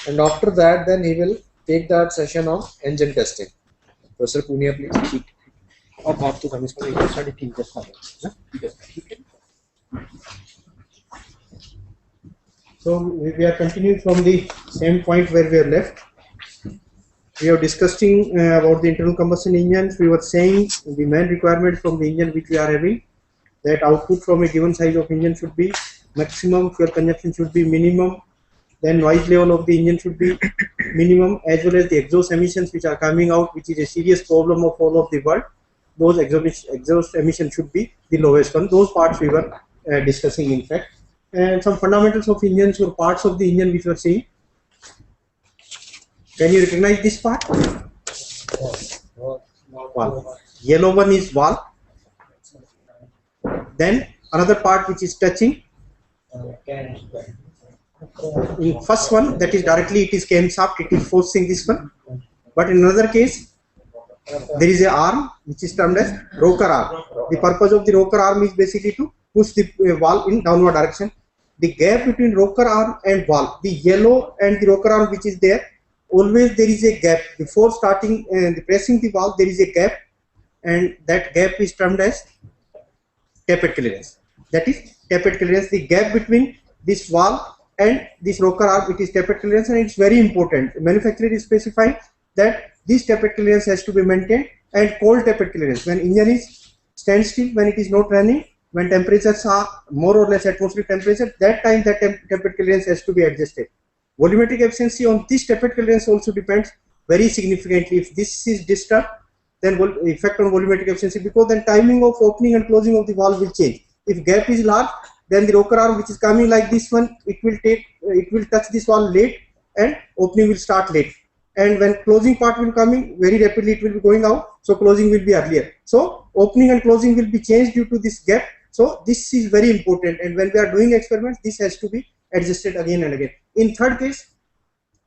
and after that then he will take that session on engine testing. Professor Punia, please. अब आप तो इसको 3.5 तक खा लेना, ठीक है? So we are continuing from the same point where we are left. We are discussing about the internal combustion engines. We were saying the main requirement from the engine which we are having, that output from a given size of engine should be maximum, fuel consumption should be minimum, then noise level of the engine should be minimum, as well as the exhaust emissions which are coming out, which is a serious problem of all of the world. Those exhaust emissions should be the lowest one. Those parts we were discussing, in fact. And some fundamentals of engines or parts of the engine which we are seeing. Can you recognize this part? Valve. Yellow one is valve. Then another part which is touching. In first one, that is directly it is camshaft, it is forcing this one. But in another case, there is a arm which is termed as rocker arm. The purpose of the rocker arm is basically to push the valve in downward direction. The gap between rocker arm and valve, the yellow and the rocker arm which is there, always there is a gap. Before starting pressing the valve, there is a gap, and that gap is termed as tapered clearance. That is tapered clearance. The gap between this valve and this rocker arm, it is tapered clearance, and it's very important. The manufacturer is specifying that this tapered clearance has to be maintained, and cold tapered clearance, when engine is standstill, when it is not running, when temperatures are more or less atmospheric temperature, that time that tapered clearance has to be adjusted. Volumetric efficiency on this tapered clearance also depends very significantly. If this is disturbed, then effect on volumetric efficiency, because then timing of opening and closing of the valve will change. If gap is large, then the rocker arm which is coming like this one, it will touch this valve late, and opening will start late. And when closing part will coming very rapidly, it will be going out, so closing will be earlier. So opening and closing will be changed due to this gap. So this is very important, and when we are doing experiments, this has to be adjusted again and again. In third case,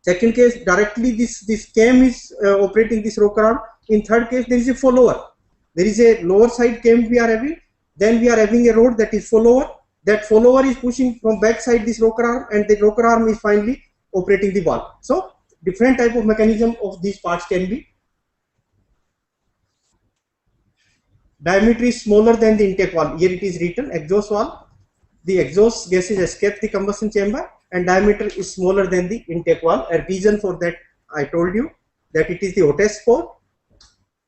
second case, directly this cam is operating this rocker arm. In third case, there is a follower. There is a lower side cam we are having. Then we are having a rod that is follower. That follower is pushing from back side this rocker arm, and the rocker arm is finally operating the valve. So different type of mechanism of these parts can be. Diameter is smaller than the intake valve. Here it is written exhaust valve. The exhaust gases escape the combustion chamber, and diameter is smaller than the intake valve. A reason for that, I told you that it is the hottest spot,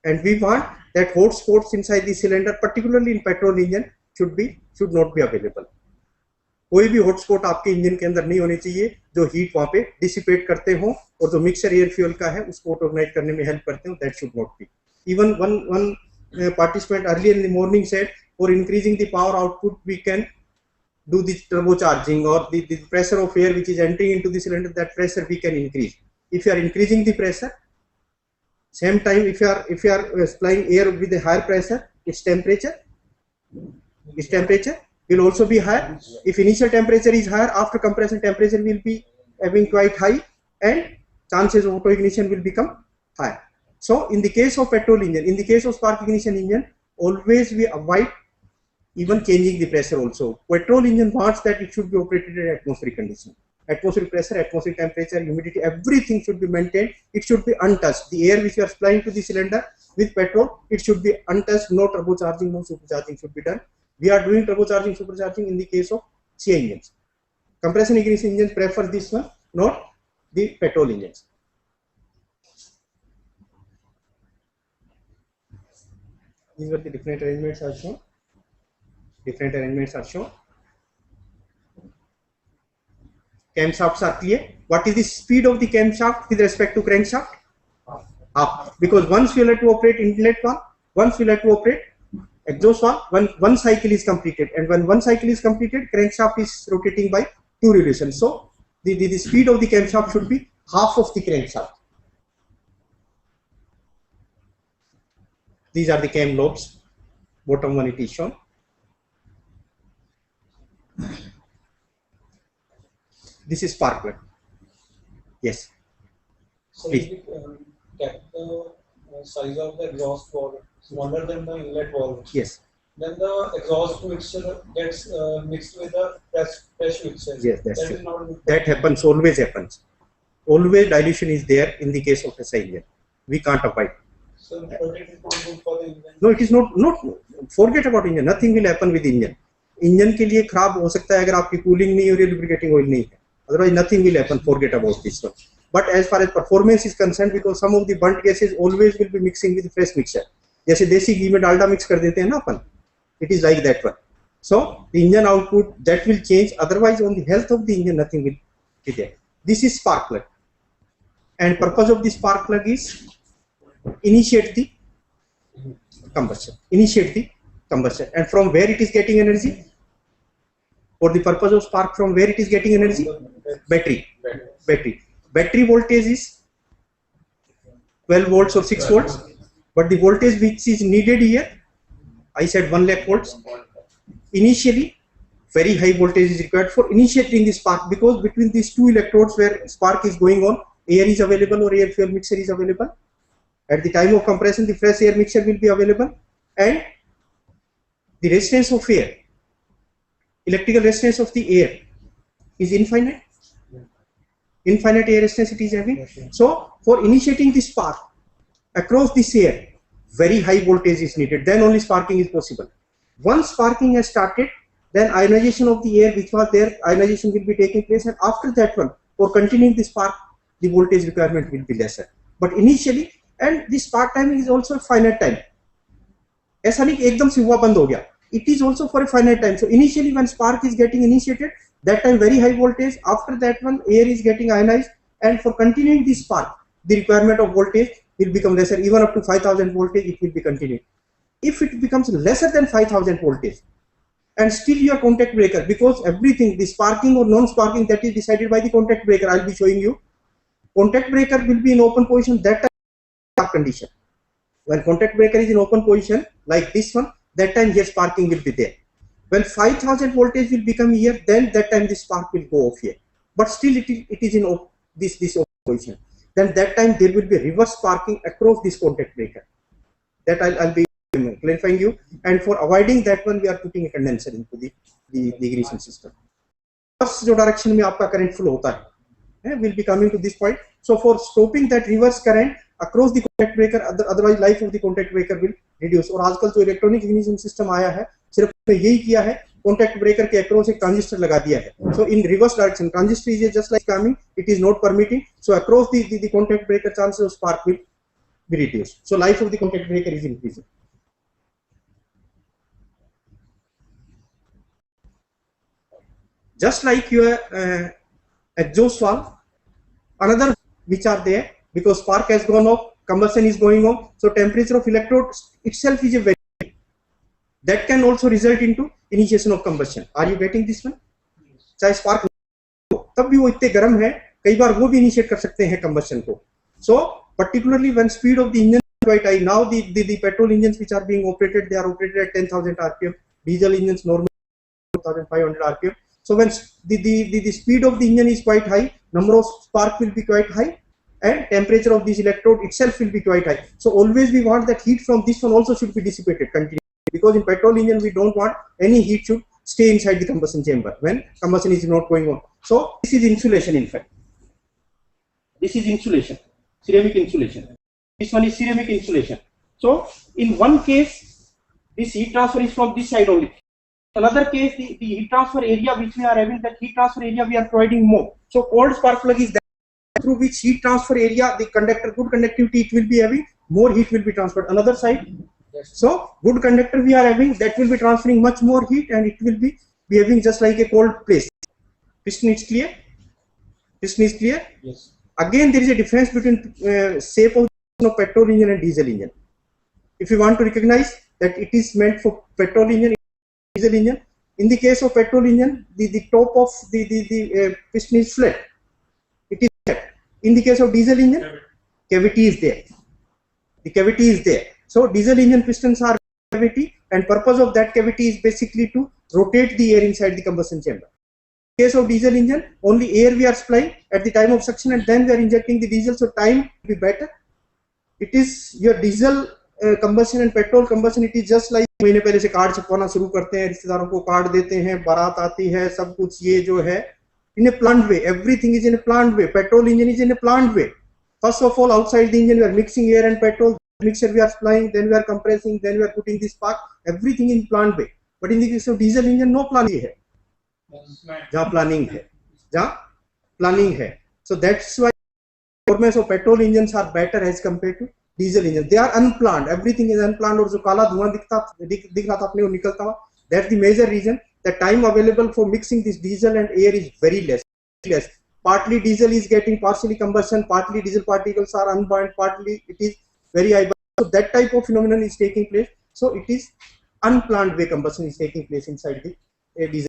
and we want that hot spots inside the cylinder, particularly in petrol engine, should not be available. कोई भी hot spot आपके engine के अंदर नहीं होने चाहिए जो heat वहां पे डिसिपेट करते हो, और जो मिक्सचर एयर फ्यूल का है उसको ऑर्गेनाइज करने में हेल्प करते हो. That should not be. Even one participant earlier in the morning said, for increasing the power output we can do the turbocharging, or the pressure of air which is entering into the cylinder, that pressure we can increase. If you are increasing the pressure, same time if you are supplying air with a higher pressure, its temperature will also be higher. If initial temperature is higher, after compression temperature will be having quite high, and chances of auto ignition will become high. So in the case of petrol engine, in the case of spark ignition engine, always we avoid even changing the pressure also. Petrol engine wants that it should be operated at atmospheric condition. Atmospheric pressure, atmospheric temperature, humidity, everything should be maintained. It should be untouched. The air which you are supplying to the cylinder with petrol, it should be untouched. No turbocharging, no supercharging should be done. We are doing turbocharging, supercharging in the case of CI engines. Compression ignition engines prefer this one, not the petrol engines. These were the different arrangements are shown. Different arrangements are shown. Camshafts are clear. What is the speed of the camshaft with respect to crankshaft? Up. Because once you have to operate inlet valve, once you have to operate exhaust valve, one cycle is completed, and when one cycle is completed, crankshaft is rotating by 2 revolutions. So the speed of the camshaft should be half of the crankshaft. These are the cam lobes. Bottom one it is shown. This is spark plug. Yes. So if we kept the size of the exhaust valve smaller than the inlet valve, yes, then the exhaust mixture gets mixed with the fresh mixture. Yes, that's true. That happens, always happens. always dilution is there in the case of SI engine. We can't avoid. So, but it is not good for the engine. No, it is not. Forget about engine. Nothing will happen with engine. Engine के लिए खराब हो सकता है अगर आपकी cooling नहीं हो रही, lubricating oil नहीं है. Otherwise, nothing will happen. Forget about this one. But as far as performance is concerned, because some of the burnt gases always will be mixing with fresh mixture. जैसे देसी घी में Dalda mix कर देते हैं ना अपन. It is like that one. So the engine output that will change. Otherwise, on the health of the engine, nothing will be there. This is spark plug, and purpose of this spark plug is initiate the combustion. And from where it is getting energy? For the purpose of spark, from where it is getting energy? Battery voltage is 12 volts or 6 volts, but the voltage which is needed here, I said 1 lakh volts. Initially, very high voltage is required for initiating the spark, because between these two electrodes where spark is going on, air is available or air fuel mixture is available. At the time of compression, the fresh air mixture will be available, and the resistance of air, electrical resistance of the air is infinite. Infinite air resistance it is having. So for initiating the spark across this air, very high voltage is needed. Then only sparking is possible. Once sparking has started, then ionization of the air which was there, ionization will be taking place, and after that one, for continuing the spark, the voltage requirement will be lesser. But initially, and the spark timing is also a finite time. ऐसा नहीं कि एकदम से हुआ बंद हो गया. It is also for a finite time. So initially when spark is getting initiated, that time very high voltage. After that one, air is getting ionized, and for continuing the spark, the requirement of voltage will become lesser. Even up to 5000 voltage, it will be continuing. If it becomes lesser than 5000 voltage, and still your contact breaker, because everything, the sparking or non-sparking, that is decided by the contact breaker. I'll be showing you. Contact breaker will be in open position. That time spark condition. When contact breaker is in open position like this one, that time here sparking will be there. When 5000 voltage will become here, then that time the spark will go off here. But still it is in this open position. Then that time there will be reverse sparking across this contact breaker. That I'll be clarifying you. And for avoiding that one, we are putting a condenser into the ignition system. First direction में आपका current flow होता है. We'll be coming to this point. So for stopping that reverse current across the contact breaker, otherwise life of the contact breaker will reduce. और आजकल जो electronic ignition system आया है, सिर्फ यही किया है, contact breaker के across एक ट्रांजिस्टर लगा दिया है. So in reverse direction, transistor is just like coming, it is not permitting. So across the contact breaker, chances of spark will be reduced. So life of the contact breaker is increasing. Just like your exhaust valve, another which are there, because spark has gone off, combustion is going on, so temperature of electrode itself is a very, that can also result into initiation of combustion. Are you getting this one? चाहे spark हो, तब भी वो इतने गर्म है, कई बार वो भी initiate कर सकते हैं combustion को. So particularly when speed of the engine is quite high, now the petrol engines which are being operated, they are operated at 10,000 rpm. Diesel engines normally 1,500 rpm. So when the speed of the engine is quite high, number of spark will be quite high, and temperature of this electrode itself will be quite high. So always we want that heat from this one also should be dissipated continuously, because in petrol engine we don't want any heat should stay inside the combustion chamber when combustion is not going on. So this is insulation. In fact, this is insulation, ceramic insulation. This one is ceramic insulation. So in one case, this heat transfer is from this side only. Another case, the heat transfer area which we are having, that heat transfer area we are providing more. So cold spark plug is that through which heat transfer area, the conductor, good conductivity it will be having, more heat will be transferred. Another side, so good conductor we are having, that will be transferring much more heat, and it will be behaving just like a cold place. Piston is clear? Piston is clear? Yes. Again, there is a difference between shape of petrol engine and diesel engine. If you want to recognize that it is meant for petrol engine, diesel engine. In the case of petrol engine, the top of the piston is flat. It is flat. In the case of diesel engine, cavity is there. The cavity is there. So diesel engine pistons are cavity, and purpose of that cavity is basically to rotate the air inside the combustion chamber. In the case of diesel engine, only air we are supplying at the time of suction, and then we are injecting the diesel, so time will be better. It is your diesel combustion and petrol combustion, it is just like महीने पहले से card छपवाना शुरू करते हैं, रिश्तेदारों को card देते हैं, बारात आती है, सब कुछ ये जो है in a planned way. Everything is in a planned way. Petrol engine is in a planned way. First of all, outside the engine we are mixing air and petrol. Mixture we are supplying, then we are compressing, then we are putting the spark. Everything in planned way. But in the case of diesel engine, no planning है. जहाँ planning है, जहाँ planning है. So that's why performance of petrol engines are better as compared to diesel engines. They are unplanned. Everything is unplanned. और जो काला धुआं दिख रहा था अपने को निकलता हुआ. That's the major reason. The time available for mixing this diesel and air is very less. Partly diesel is getting partially combustion, partly diesel particles are unburned, partly it is very high. So that type of phenomenon is taking place. So it is unplanned way combustion is taking place inside the diesel.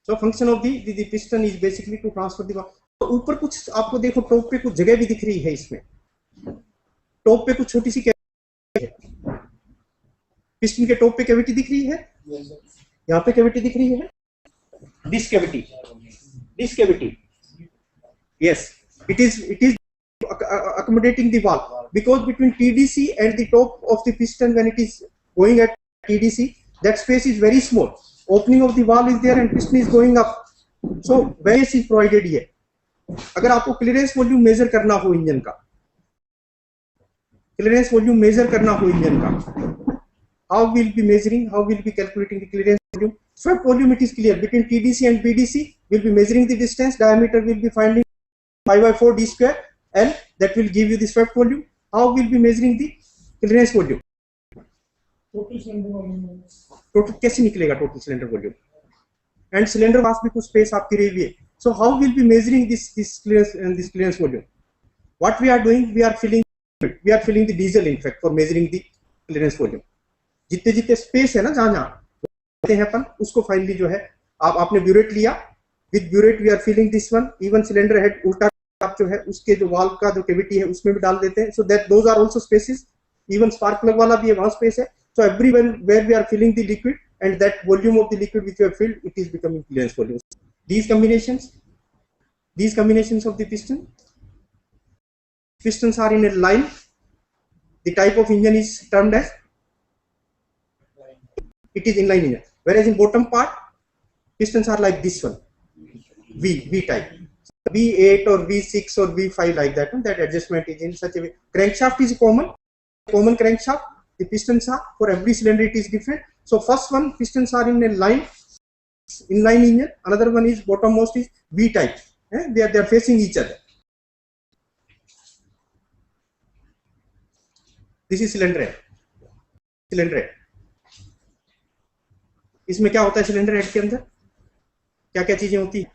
So function of the piston is basically to transfer the. तो ऊपर कुछ आपको देखो top पे कुछ जगह भी दिख रही है इसमें. टॉप पे कुछ छोटी सी कैविटी है. पिस्टन के टॉप पे कैविटी दिख रही है. यहाँ पे कैविटी दिख रही है. This cavity. Yes, it is accommodating the valve, because between TDC and the top of the piston, when it is going at TDC, that space is very small. Opening of the valve is there and piston is going up. So variance is provided here. अगर आपको clearance volume major करना हो engine का, how will be measuring, how will be calculating the clearance volume? Swept volume, it is clear, between TDC and BDC will be measuring the distance, diameter will be finding pi by 4 d square, and that will give you the swept volume. How will be measuring the clearance volume? Total cylinder volume. Total कैसे निकलेगा total cylinder volume? And cylinder पास भी कुछ space आपकी रही हुई है. So how will be measuring this clearance and this clearance volume? What we are doing, we are filling the diesel in fact for measuring the clearance volume. जितने space है ना जहाँ हैं अपन, उसको फाइनली जो है आपने ब्यूरेट लिया, with burette we are filling this one. Even cylinder head उल्टा आप जो है उसके जो वाल्व का जो कैविटी है उसमें भी डाल देते हैं. So that those are also spaces. Even spark plug वाला भी है, वहां स्पेस है. So everywhere where we are filling the liquid and that volume of the liquid which we have filled, it is becoming clearance volume. These combinations of the pistons are in a line. The type of engine is termed as, it is inline engine. Whereas in bottom part, pistons are like this one, V type, V8 or V6 or V5 like that. And that adjustment is in such a way. Crankshaft is common crankshaft. The pistons are, for every cylinder it is different. So first one, pistons are in a line, inline engine. Another one is bottommost is V type. They are facing each other. This is cylinder head. इसमें क्या होता है cylinder head के अंदर? क्या क्या चीजें होती है?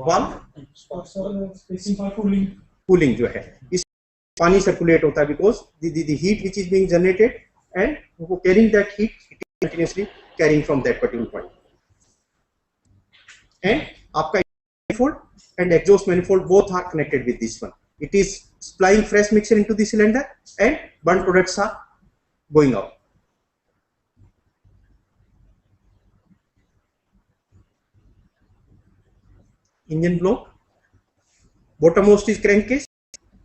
वाल्व, कूलिंग जो है, इस पानी सर्कुलेट होता है, because the heat which is being generated and carrying that heat, it is continuously carrying from that particular point. And आपका manifold and exhaust manifold both are connected with this one. It is supplying fresh mixture into the cylinder and burnt products are going out. Engine block, bottommost is crankcase,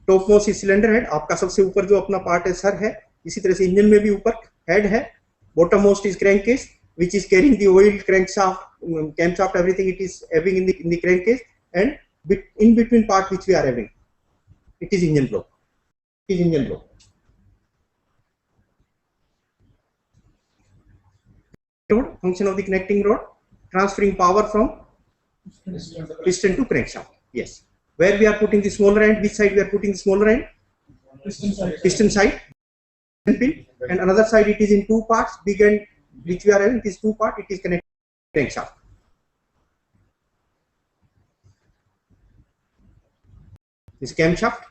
topmost is cylinder head. आपका सबसे ऊपर जो अपना part है sir है, इसी तरह से इंजन में भी ऊपर हेड है. bottommost is crankcase which is carrying the oil, crankshaft, camshaft, everything it is having in the crankcase, and in between part which we are having, it is engine block. Rod, function of the connecting rod, transferring power from piston to crankshaft. Yes. Where we are putting the smaller end, which side we are putting the smaller end? Piston side. Pin, and another side it is in two parts, big end which we are having, it is two part, it is connected to crankshaft. This camshaft.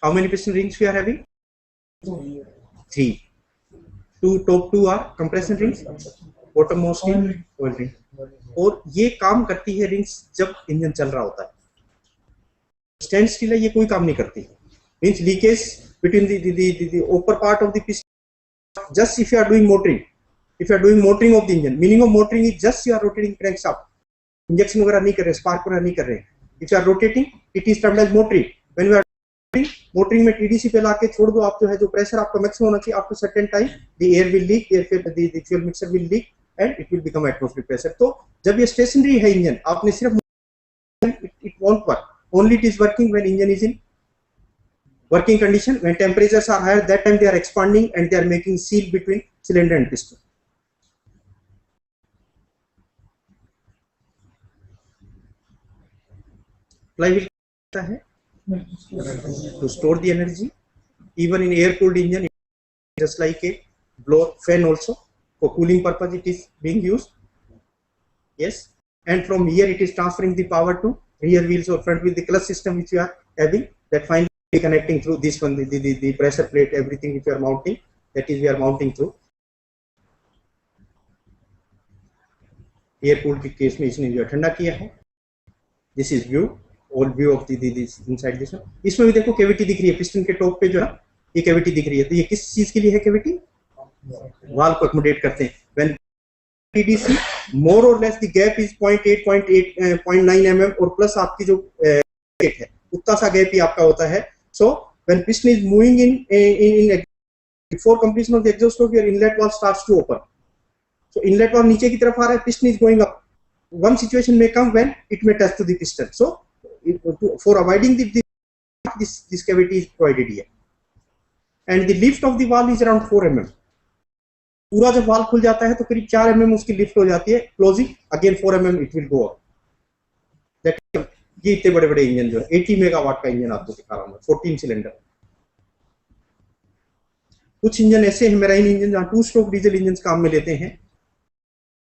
How many piston rings we are having? 3. Top two are compression rings, bottommost oil ring. और ये काम करती है rings जब engine चल रहा होता है. स्टैंड स्टिल है, ये कोई काम नहीं करती. मींस लीकेज बिटवीन द ऊपर part of the piston. Just if you are doing motoring of the engine, meaning of motoring is just you are rotating crankshaft. Injection वगैरह नहीं कर रहे, स्पार्क वगैरह नहीं कर रहे. If you are rotating, it is termed as motoring. When you are motoring में TDC पे लाके छोड़ दो आप, जो है जो प्रेशर आपका मैक्सिमम होना चाहिए, after certain time the air will leak, the fuel mixer will leak and it will become atmospheric pressure. तो जब ये स्टेशनरी है इंजन, आपने सिर्फ it won't work. Only it is working when engine is in working condition. When temperatures are higher, that time they are expanding and they are making seal between cylinder and piston. Flywheel है to store the energy. Even in air cooled engine, just like a blower fan also, for cooling purpose it is being used. Yes, and from here it is transferring the power to rear wheels or front wheel, the clutch system which you are having, that finally connecting through this one, the pressure plate, everything which you are mounting, that is we are mounting through air cooled के case में इसने जो ठंडा किया है। This is view, old view of this inside this one. इसमें भी देखो कैविटी दिख रही है, पिस्टन के टॉप पे जो है ये कैविटी दिख रही है, तो ये किस चीज के लिए है कैविटी? वाल्व को अकोमोडेट करते हैं। When TDC more or less the gap is 0.9 mm और प्लस आपकी जो है उतना सा गैप ही आपका होता है। So when piston is moving in before completion of the exhaust stroke, your inlet valve starts to open. So inlet valve नीचे की तरफ आ रहा है, piston is going up. One situation may come when it may touch to the piston. So for avoiding this cavity is provided here. And the lift of the valve is around 4 mm. पूरा जब valve खुल जाता है तो करीब 4 mm उसकी lift हो जाती है, closing again 4 mm it will go up. ये इतने बड़े बड़े इंजन जो है 80 मेगावाट का इंजन आपको दिखा रहा हूं, 14 सिलेंडर। कुछ इंजन ऐसे हैं मेराइन इंजन जहां 2 स्ट्रोक डीजल इंजन काम में लेते हैं।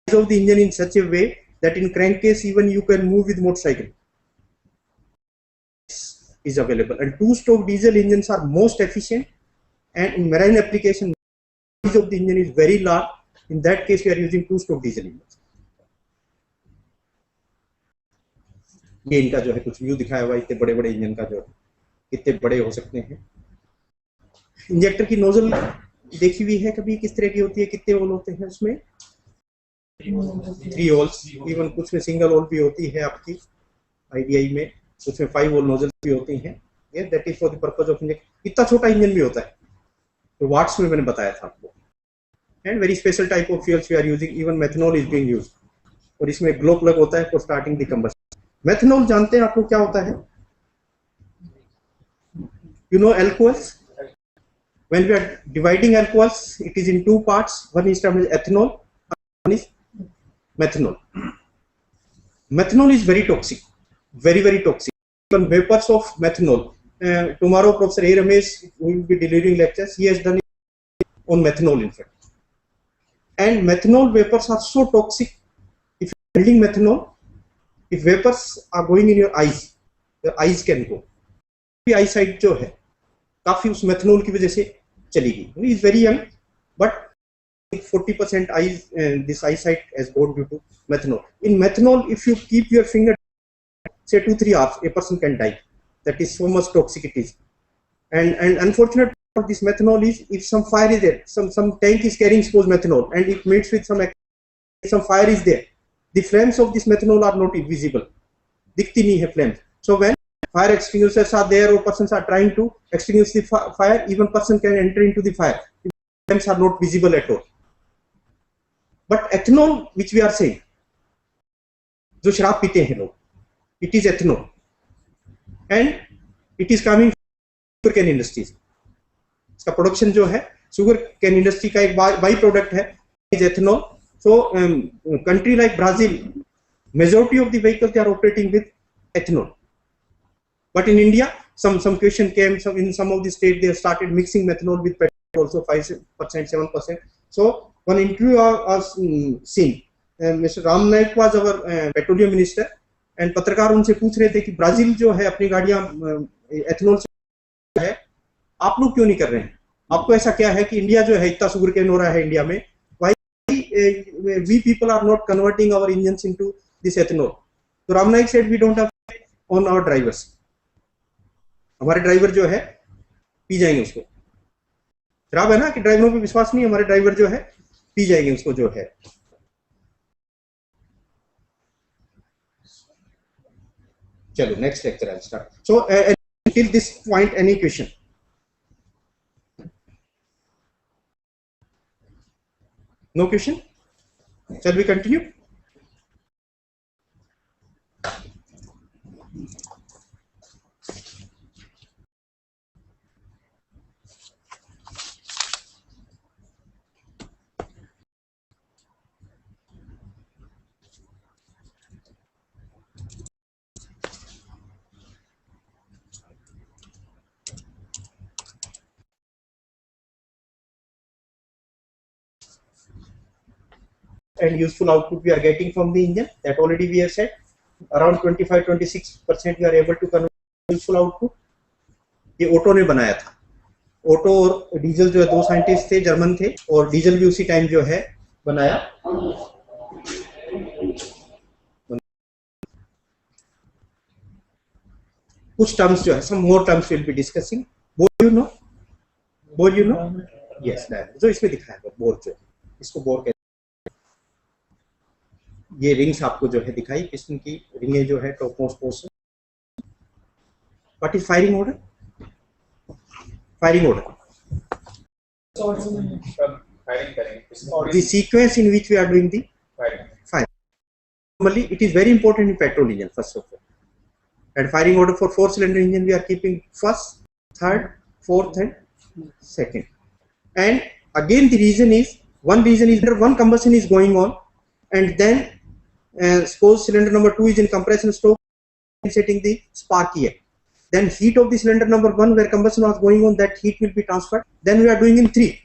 Of the engine in such A way that in crank case even you can move with motorcycle is available, and 2 stroke diesel engines are most efficient, and in marine application of the engine is very large. In that case we are using 2 stroke diesel engines. ये इनका जो है कुछ view दिखाया हुआ, इतने बड़े बड़े इंजन का जो कितने बड़े हो सकते हैं। इंजेक्टर की नोजल देखी हुई है कभी किस तरह की होती है, कितने होल होते हैं उसमें? 3 होल्स, इवन कुछ में सिंगल होल भी होती है आपकी आईडीआई में, उसमें 5 होल नोजल भी होती हैं। ये that is for the purpose of injection. इतना छोटा इंजन भी होता है, तो वाट्स में मैंने बताया था आपको। And very special type of fuels we are using, even methanol is being used, और इसमें ग्लो प्लग होता है for starting the combustion. Methanol जानते हैं आप लोग क्या होता है? You know alcohols, when we are dividing alcohols it is in 2 parts, one is termed as ethanol, one is methanol. Methanol is very toxic, very toxic. Even vapors of methanol, tomorrow Professor A. Ramesh will be delivering lectures, he has done it on methanol in fact. And methanol vapors are so toxic. If you are building methanol, if vapors are going in your eyes can go. eyesight जो है काफी उस methanol की वजह से चली गई। He is very young, but 40% eyes, this eyesight has gone due to methanol. In methanol, if you keep your finger say 2-3 hours, a person can die. That is so much toxic it is. And unfortunate for this methanol is, if some fire is there, some tank is carrying exposed methanol, and it meets with some fire is there, the flames of this methanol are not visible. दिखती नहीं है flames. So when fire extinguishers are there or persons are trying to extinguish the fire, even person can enter into the fire. The flames are not visible at all. But ethanol, which we are saying, जो शराब पीते हैं लोग, it is ethanol, and it is coming from sugar cane industries. इसका production जो है sugar cane industry का एक बाई प्रोडक्ट है, is ethanol. So country like Brazil, majority of the vehicles they are operating with ethanol. But in India, some question came. In some of the states they have started mixing methanol with petrol, also 5%, 7%. So one interview was seen. Mr. Ram Naik was our petroleum minister, and पत्रकार उनसे पूछ रहे थे कि Brazil जो है अपनी गाड़ियां एथेनॉल से है, आप लोग क्यों नहीं कर रहे हैं? आपको ऐसा क्या है कि इंडिया जो है इतना शुगर केन हो रहा है इंडिया में? Why we people are not converting our engines into this ethanol? So Ram Naik said we don't have on our drivers. हमारे ड्राइवर जो है पी जाएंगे उसको। खराब है ना कि ड्राइवरों पे विश्वास नहीं, हमारे ड्राइवर जो है पी जाएंगे उसको जो है। चलो next lecture I start. So till this point any question? No question? Shall we continue? And useful output we are getting from the engine, that already we have said, around 25-26% we are able to convert useful output. ये auto ने बनाया था. Auto और diesel जो है दो scientist थे, German थे, और डीजल भी उसी टाइम जो है बनाया. कुछ टर्म्स जो है, some more terms will be discussing. Bore you know? Yes, जो इसमें दिखाया है बोर जो है, इसको बोर कहते हैं. ये रिंग्स आपको जो है दिखाई, पिस्टन की रिंगें जो है top most portion. What is firing order? Firing order, the sequence in which we are doing the firing. Normally it is very important in petrol engine first of all, and firing order for 4-cylinder engine we are keeping first, third, fourth and second. And again the reason is, one reason is that one combustion is going on, and then suppose cylinder number 2 is in compression stroke, setting the spark here, then heat of the cylinder number 1 where combustion was going on, that heat will be transferred. Then we are doing in 3,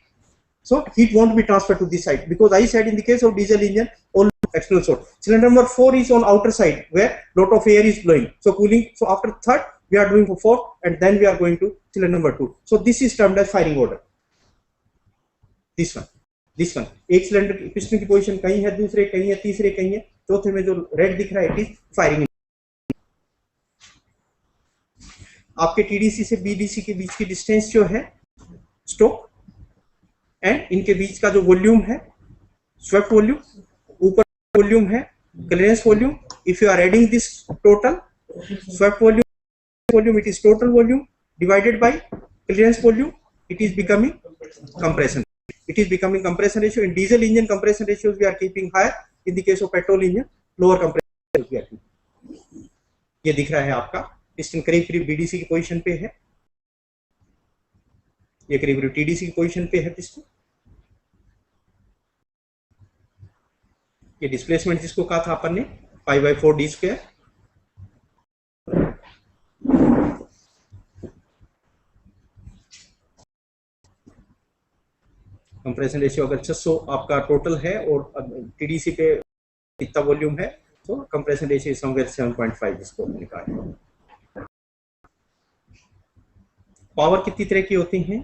so heat won't be transferred to this side, because I said in the case of diesel engine only external source. Cylinder number 4 is on outer side where lot of air is blowing, so cooling. So after third we are doing for 4th, and then we are going to cylinder number 2. So this is termed as firing order. This one, एक cylinder की piston की position कहीं है, दूसरे कहीं है, तीसरे कहीं है, चौथे में जो रेड दिख रहा है इट इज फायरिंग. आपके टीडीसी से बीडीसी के बीच की डिस्टेंस जो है स्ट्रोक, एंड इनके बीच का जो वॉल्यूम है स्वेप्ट वॉल्यूम, ऊपर वॉल्यूम है clearance volume. If you are adding this total swept volume it is total volume divided by clearance volume, it is becoming compression. It is becoming compression ratio. In diesel engine compression ratios we are keeping higher. In the case of petrol engine lower compression ratios we are keeping. ये दिख रहा है आपका piston करीब करीब BDC की position पे है, ये करीब करीब टीडीसी की पोजीशन पे है पिस्टन. ये डिस्प्लेसमेंट जिसको कहा था अपन ने π/4d². कंप्रेशन रेशियो अगर 600 आपका टोटल है और टीडीसी पे इतना वॉल्यूम है, तो कंप्रेशन रेशियो समवेयर 7.5 जिसको निकालें. पावर कितनी तरह की होती हैं?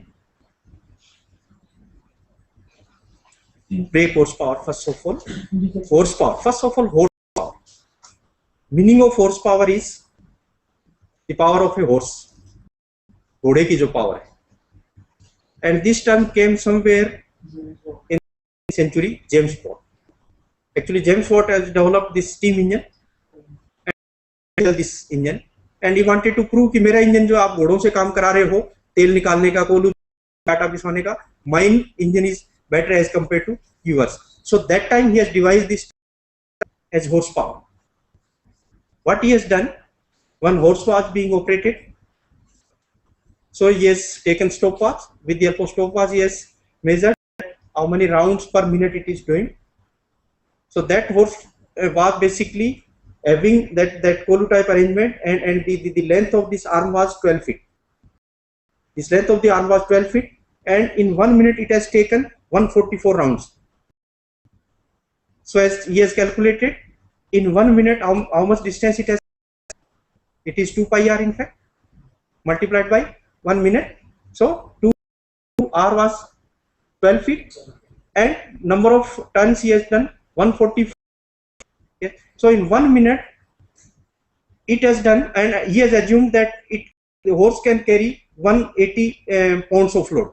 Break horse power first of all, horse power first of all. Horse power, meaning of horse power is the power of a horse, घोड़े की जो पावर है. And this term came somewhere in century James Watt. Actually James Watt has developed this steam engine and this engine, and he wanted to prove कि मेरा engine जो आप घोड़ों से काम करा रहे हो, तेल निकालने का, कोलू डाटा पिसवाने का, mine engine is better as compared to yours. So that time he has devised this as horsepower. What he has done, one horse was being operated, so he has taken stopwatch. With the help of stopwatch he has measured how many rounds per minute it is doing. So that horse was basically having that Kolu type arrangement, and the length of this arm was 12 feet. This length of the arm was 12 feet, and in 1 minute it has taken 144 rounds. So as he has calculated in 1 minute how much distance it has, it is 2 pi r in fact, multiplied by 1 minute. So 2 r was 12 feet, and number of tons he has done 144. Okay. So in 1 minute it has done, and he has assumed that the horse can carry 180 pounds of load.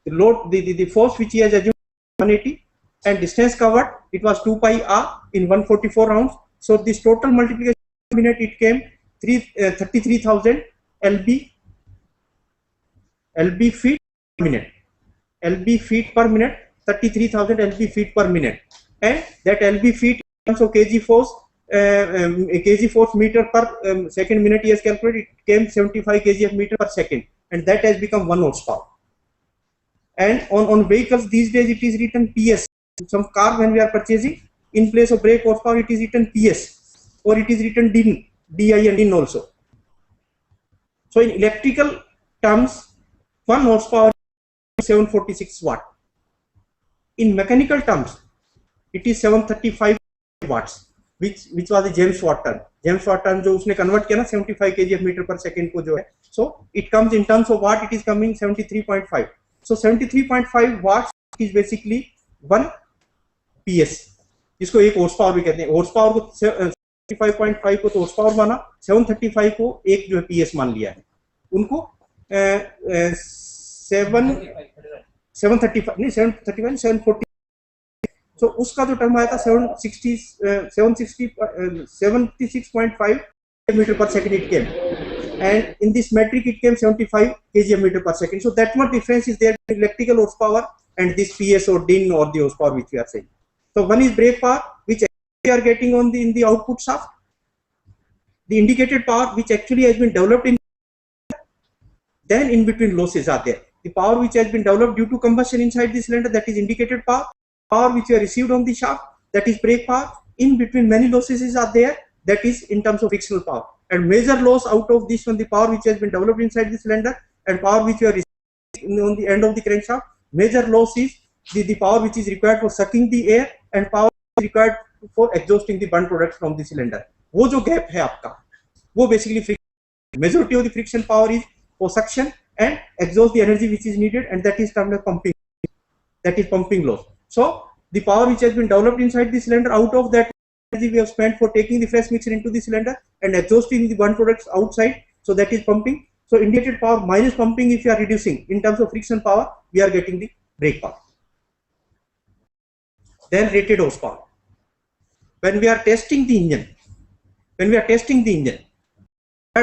The load, the force which he has assumed 180, and distance covered it was 2 pi r in 144 rounds. So this total multiplication per minute it came 33,000 lb feet per minute. lb feet per minute, 33,000 lb feet per minute, and that lb feet in terms of kg force meter per second minute he has calculated, it came 75 kg of meter per second, and that has become 1 horsepower. And on vehicles these days it is written PS. Some car when we are purchasing, in place of brake horsepower it is written PS, or it is written DIN, DI and DIN also. So in electrical terms, 1 horsepower is 746 watt. In mechanical terms, it is 735 watts, which was the James Watt term. James Watt term जो उसने convert किया ना 75 kg of meter per second को जो है, so it comes in terms of watt, it is coming 73.5. So 73.5 watts is basically 1 PS. इसको एक horse power भी कहते हैं. Horse power को 75.5 को तो horse power माना, 735 को एक जो है PS मान लिया है. उनको 740. So उसका जो टर्म आया था 76.5 meter per second it came, and in this metric it came 75 kg meter per second. So that much difference is there between electrical horsepower and this PS or DIN or the horsepower which we are saying. So one is brake power, which we are getting on in the output shaft. The indicated power, which actually has been developed in, then in between losses are there. The power which has been developed due to combustion inside the cylinder, that is indicated power. Power which we are received on the shaft, that is brake power. In between many losses are there, that is in terms of frictional power. And major loss out of this one, the power which has been developed inside the cylinder and power which we are receiving on the end of the crankshaft. Major loss is the power which is required for sucking the air and power required for exhausting the burnt products from the cylinder. वो जो gap है आपका, वो basically friction. Majority of the friction power is for suction and exhaust the energy which is needed, and that is termed as pumping. That is pumping loss. So the power which has been developed inside the cylinder, out of that energy we have spent for taking the fresh mixture into the cylinder and exhausting the burnt products outside, so that is pumping. So indicated power minus pumping, if you are reducing in terms of friction power, we are getting the brake power. Then rated horsepower. When we are testing the engine, we are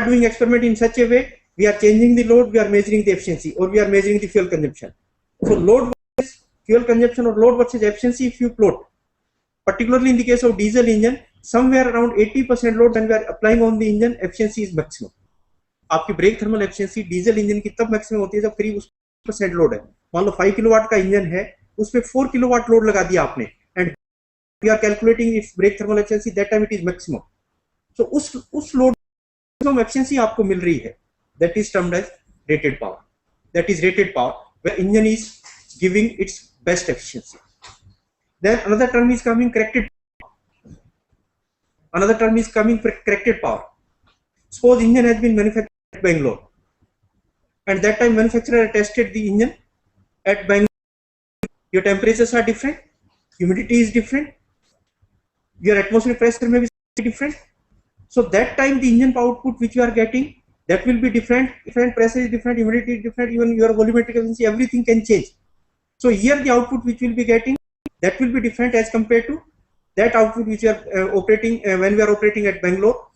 doing experiment in such a way, we are changing the load, we are measuring the efficiency, or we are measuring the fuel consumption. So load versus fuel consumption or load versus efficiency, if you plot, particularly in the case of diesel engine, somewhere around 80% load when we are applying on the engine, efficiency is maximum. आपकी brake thermal efficiency diesel engine की तब maximum होती है जब करीब 50% load है. मान लो 5 kilowatt का इंजन है, उस पे 4 किलोवाट लोड लगा दिया आपने, and we are calculating its brake thermal efficiency, that time it is maximum. So उस लोड मैक्सिमम एफिशिएंसी आपको मिल रही है, that is termed as rated power. That is rated power where engine is giving its best efficiency. Then another term is coming corrected. Another term is coming corrected power. Suppose engine has been manufactured at Bangalore, and that time manufacturer tested the engine at Bangalore. Your temperatures are different, humidity is different, your atmospheric pressure may be different. So that time the engine output which you are getting, that will be different. Different pressure is different, humidity is different, even your volumetric efficiency, everything can change. So here the output which will be getting, that will be different as compared to that output which we are operating when we are operating at Bangalore.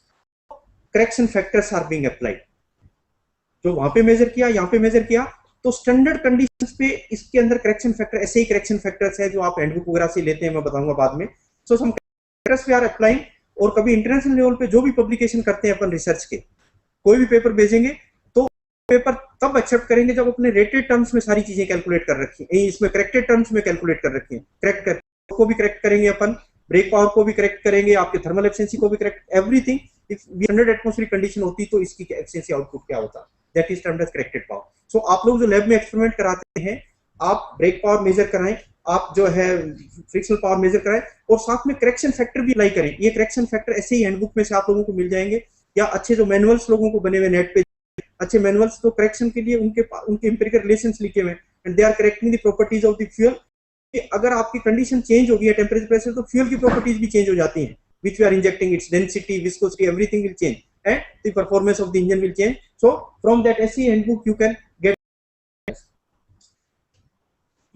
Correction factors are being applied. जो वहां पे major किया, यहाँ पे major किया, तो standard conditions पे इसके अंदर करेक्शन फैक्टर, ऐसे ही करेक्शन फैक्टर्स है जो आप हैंडबुक वगैरह से लेते हैं, मैं बताऊंगा बाद में. So some factors we are applying. और कभी इंटरनेशनल लेवल पे जो भी पब्लिकेशन करते हैं अपन रिसर्च के, कोई भी पेपर भेजेंगे तो पेपर तब एक्सेप्ट करेंगे जब अपने रेटेड टर्म्स में सारी चीजें कैलकुलेट कर रखी हैं, इसमें करेक्टेड टर्म्स में कैलकुलेट कर रखी हैं. करेक्ट कर को भी करेक्ट करेंगे अपन, ब्रेक पावर को भी करेक्ट करेंगे, आपके थर्मल एफिशिएंसी को भी correct, everything. If 100 atmospheric condition होती तो इसकी एफिशिएंसी आउटपुट क्या होता, that is termed as corrected power. So आप लोग जो लैब में एक्सपेरिमेंट कराते हैं, आप ब्रेक पावर मेजर कराएं, आप जो है फ्रिक्शनल पावर मेजर कराएं, और साथ में करेक्शन फैक्टर भी अप्लाई करें. ये करेक्शन फैक्टर ऐसे ही हैंडबुक में से आप लोगों को मिल जाएंगे, या अच्छे जो मैनुअल्स लोगों को बने हुए नेट पे, अच्छे मैनुअल्स तो करेक्शन के लिए उनके एम्पिरिकल रिलेशंस लिखे हुए हैं, and they are correcting the properties of the fuel. अगर आपकी कंडीशन चेंज होगी है, टेम्परेचर प्रेशर, तो फ्यूल की प्रॉपर्टीज भी चेंज हो जाती हैं, which we are injecting, its density, viscosity, everything will change, and the performance of the engine will change. So from that SE handbook you can get,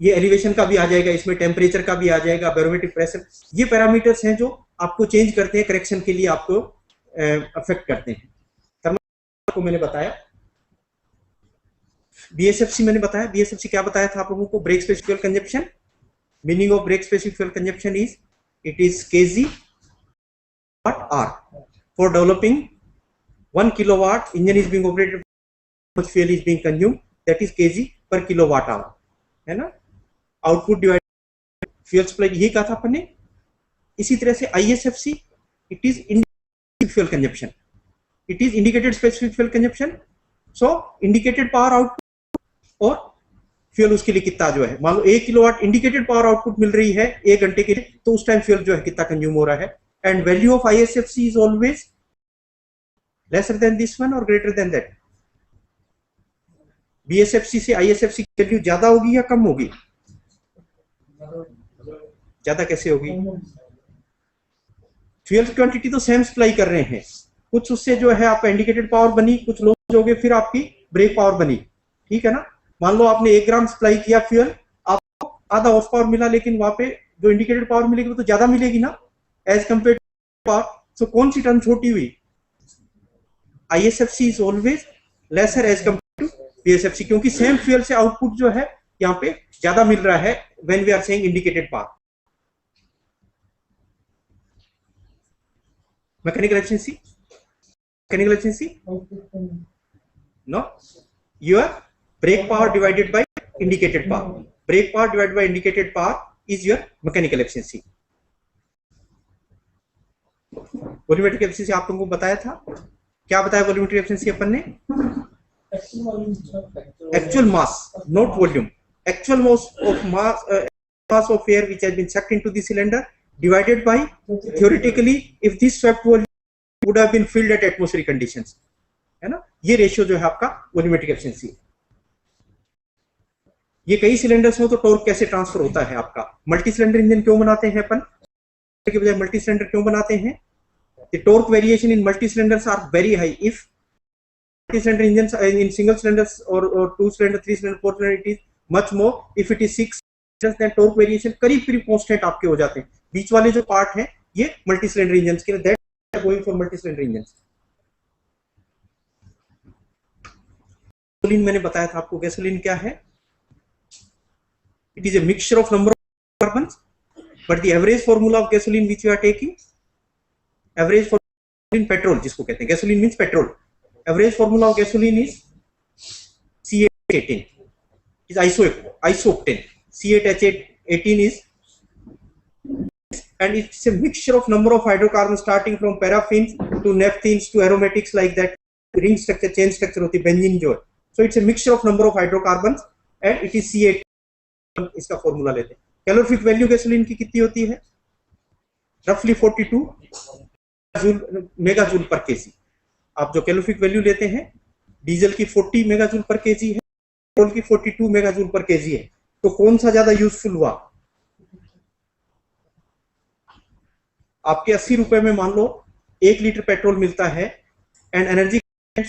ये elevation का भी आ जाएगा, इसमें टेम्परेचर का भी आ जाएगा, बैरोमेट्रिक प्रेशर, ये पैरामीटर्स हैं जो आपको चेंज करते हैं, करेक्शन के लिए आपको अफेक्ट करते हैं. थर्मल को मैंने बताया. BSFC मैंने बताया, BSFC क्या बताया था आप लोगों को, brake specific fuel consumption. Meaning of brake specific fuel consumption is it is kg watt hour. For developing 1 kilowatt engine is being operated, much fuel is being consumed, that is kg per kilowatt hour, है ना. Output divide fuel supply, यही कहा था अपन ने. इसी तरह से ISFC it is indicated fuel consumption, it is indicated specific fuel consumption. So indicated power output और फ्यूल उसके लिए कितना जो है, मान लो 1 किलोवाट इंडिकेटेड पावर आउटपुट मिल रही है 1 घंटे के लिए, तो उस टाइम फ्यूल जो है कितना कंज्यूम हो रहा है. And value of ISFC is always lesser than this one or greater than that. BSFC से ISFC की वैल्यू ज्यादा होगी या कम होगी? ज्यादा कैसे होगी? फ्यूल क्वांटिटी तो सेम सप्लाई कर रहे हैं, कुछ उससे जो है आपका इंडिकेटेड पावर बनी, कुछ लॉस हो गए, फिर आपकी ब्रेक पावर बनी. ठीक है ना. मान लो आपने 1 ग्राम सप्लाई किया फ्यूल, आपको आधा हॉर्स पावर मिला, लेकिन वहां पे जो इंडिकेटेड पावर मिलेगी वो तो ज्यादा मिलेगी ना एज कंपेयर टू पावर. सो कौन सी टर्म छोटी हुई? ISFC is always lesser as compared to BSFC, क्योंकि सेम फ्यूल से आउटपुट जो है यहाँ पे ज्यादा मिल रहा है when we are saying indicated power. Mechanical efficiency? Mechanical efficiency? No. Your brake power divided by indicated power. Brake power divided by indicated power is your mechanical efficiency. Volumetric efficiency आप लोगों को बताया था. क्या बताया वॉल्यूमेट्रिक एफिशिएंसी अपन ने? Actual mass, not volume. Actual mass of air which has been sucked into the cylinder divided by theoretically if this swept volume would have been filled at atmospheric conditions, है ना. ये ratio जो है आपका volumetric efficiency. ये कई cylinders में तो टॉर्क कैसे ट्रांसफर होता है आपका. मल्टी सिलेंडर इंजन क्यों बनाते हैं अपन, के बजाय मल्टी सिलेंडर क्यों बनाते हैं? The torque variation in multi-cylinders are very high. If multi-cylinder engines in single cylinders or 2 cylinder, 3 cylinder, 4 cylinder, it is much more. If it is 6 cylinders, then torque variation करीब constant आपके हो जाते हैं. बीच वाले जो पार्ट हैं ये multi-cylinder engines के लिए, that are going for multi-cylinder engines. Gasoline मैंने बताया था आपको. गैसोलीन क्या है? It is a mixture of number of carbons, but the average formula of gasoline which we are taking, average for petrol जिसको कहते हैं, gasoline means petrol. Average formula of gasoline is C8H18, is isooctane. C8H18 is, and it's a mixture of number of hydrocarbons starting from paraffins to naphthenes to aromatics like that. Ring structure, chain structure होती है benzene जो है. So it's a mixture of number of hydrocarbons and it is C8. इसका formula लेते हैं. Calorific value gasoline की कितनी होती है? रफली 42 मेगाजूल पर केजी. आप जो कैलोरीफिक वैल्यू लेते हैं, डीजल की 40 मेगाजूल पर केजी है, पेट्रोल की 42 मेगाजूल पर केजी है. तो कौन सा ज्यादा यूजफुल हुआ? आपके 80 रुपए में मान लो 1 लीटर पेट्रोल मिलता है and energy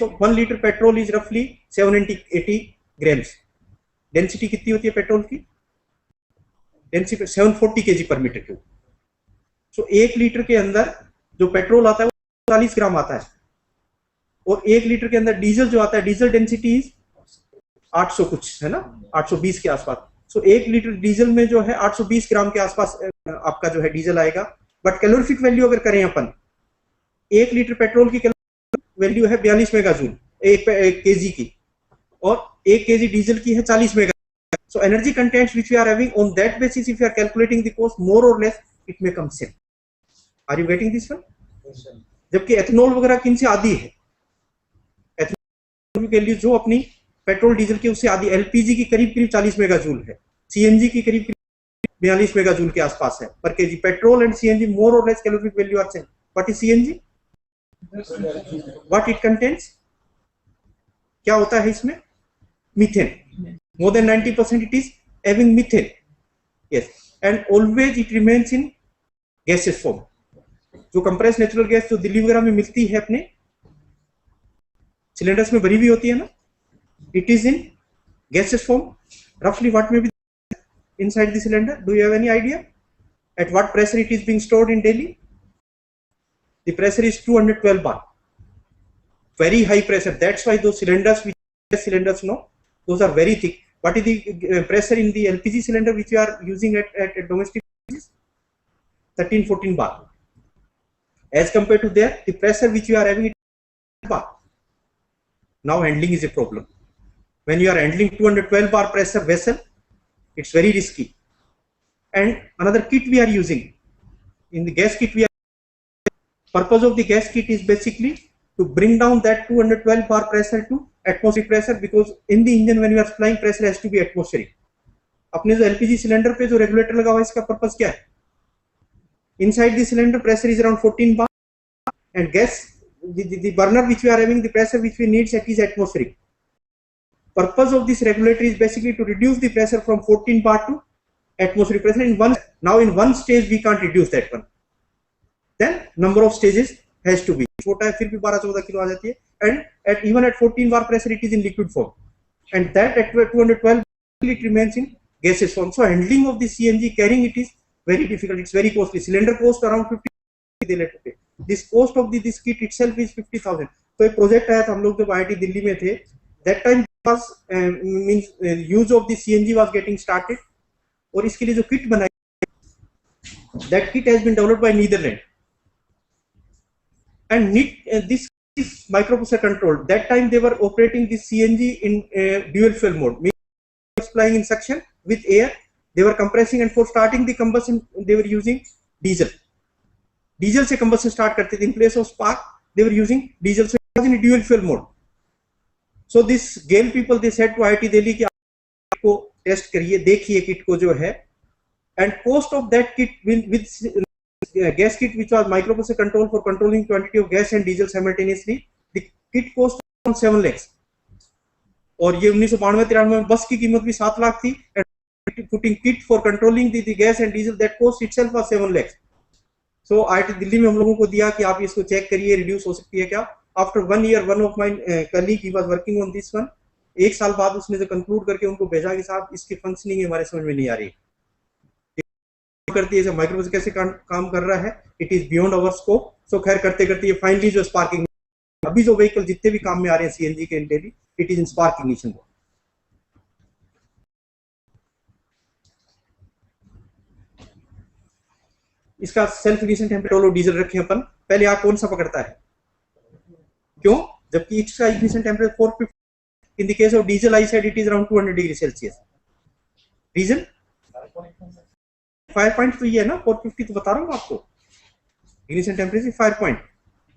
of 1 litre petrol is रफली 780 ग्राम्स. डेंसिटी कितनी होती है पेट्रोल की? डेंसिटी 740 केजी पर मीटर क्यूब. सो 1 लीटर के अंदर जो पेट्रोल आता है वो 40 ग्राम आता है, और 1 लीटर के अंदर डीजल जो आता है, डीजल डेंसिटी 800 कुछ है ना, 820 के आसपास. सो 1 लीटर डीजल में जो है 820 ग्राम के आसपास आपका जो है डीजल आएगा. बट कैलोरीफिक वैल्यू अगर करें अपन, 1 लीटर पेट्रोल की वैल्यू है 42 मेगाजूल एक केजी की, और 1 केजी डीजल की है 40 mega. So energy contents which we are having on that basis, if you are calculating the cost more और less, it may come same. Are you getting this one? जबकि ethanol वगैरह किन से आदि है? Ethanol की वैल्यू जो अपनी पेट्रोल डीजल की उससे आदि. एलपीजी की करीब 40 मेगाजूल है, सीएनजी की करीब 42 मेगाजूल के आसपास है पर kg. Petrol and CNG more और less calorific value are same. What is CNG? What it contains? क्या होता है इसमें? Methane. More than 90% it is having methane. Yes, and always it remains in gases form. जो compressed natural gas जो दिल्ली वगैरह में मिलती है अपने सिलेंडर्स में भरी हुई होती है ना, it is in gases form. रफली what may be inside the cylinder? Do you have any idea at what pressure it is being stored in Delhi? The pressure is 212 bar. Very high pressure. That's why those cylinders, which cylinders, no, those are very thick. What is the pressure in the LPG cylinder which you are using at domestic? 13-14 bar. As compared to there, the pressure which you are having is bar. Now handling is a problem. When you are handling 212 bar pressure vessel, it's very risky. And another kit we are using, in the gas kit purpose of the gas kit is basically to bring down that 212 bar pressure to atmospheric pressure, because in the engine when you are supplying pressure has to be atmospheric. अपने जो LPG cylinder पे जो regulator लगा हुआ है इसका purpose क्या है? Inside the cylinder pressure is around 14 bar and gas, the burner which we are having, the pressure which we need set is atmospheric. Purpose of this regulator is basically to reduce the pressure from 14 bar to atmospheric pressure in one. Now in one stage we can't reduce that one. Then number of stages has to be. छोटा है फिर भी 12-14 kilo आ जाती है, and even at 14 bar pressure it is in liquid form, and that at 212 it remains in gaseous form. So handling of the CNG, carrying it is very difficult. It's very costly. Cylinder cost around 50 they let to pay. This cost of this kit itself is 50,000. तो एक project आया था, हम लोग जब IIT Delhi में थे, that time was means use of the CNG was getting started, और इसके लिए जो kit बनाई, that kit has been developed by Netherlands, and this is microprocessor controlled. That time they were operating this CNG in dual fuel mode, means supplying in suction with air. They were compressing, and for starting the combustion they were using diesel. Diesel से combustion start करते थे. In place of spark they were using diesel. So it was in a dual fuel mode. So this GAIL people, they said to IIT Delhi कि आप को test करिए, देखिए kit को जो है, and cost of that kit with gas kit which was microprocessor control for controlling quantity of gas and diesel simultaneously, the kit cost around 7 lakhs. और ये 1992-93 में बस की कीमत भी 7 लाख थी, and putting kit for controlling the gas and diesel, that cost itself was 7 lakhs. So IIT Delhi में हम लोगों को दिया कि आप इसको चेक करिए, रिड्यूस हो सकती है क्या. After 1 year, one of my colleague, he was working on this one. एक साल बाद उसने जो कंक्लूड करके उनको भेजा कि साहब इसकी फंक्शनिंग हमारे समझ में नहीं आ रही करती है, माइक्रोप्रोसेसर कैसे काम कर रहा है, it is beyond our scope. So खैर करते करते ये फाइनली जो स्पार्किंग, अभी जो व्हीकल जितने भी काम में आ रहे हैं सीएनजी के daily, it is in spark ignition. इसका सेल्फ इग्निशन टेम्परेचर डीजल रखे अपन, पहले आग कौन सा पकड़ता है, क्यों, जबकि इसका ignition temperature 450. In the case of diesel I said it is around 200 degree Celsius. Reason fire point तो ये है ना 450, तो बता रहा हूँ आपको ignition temperature fire point.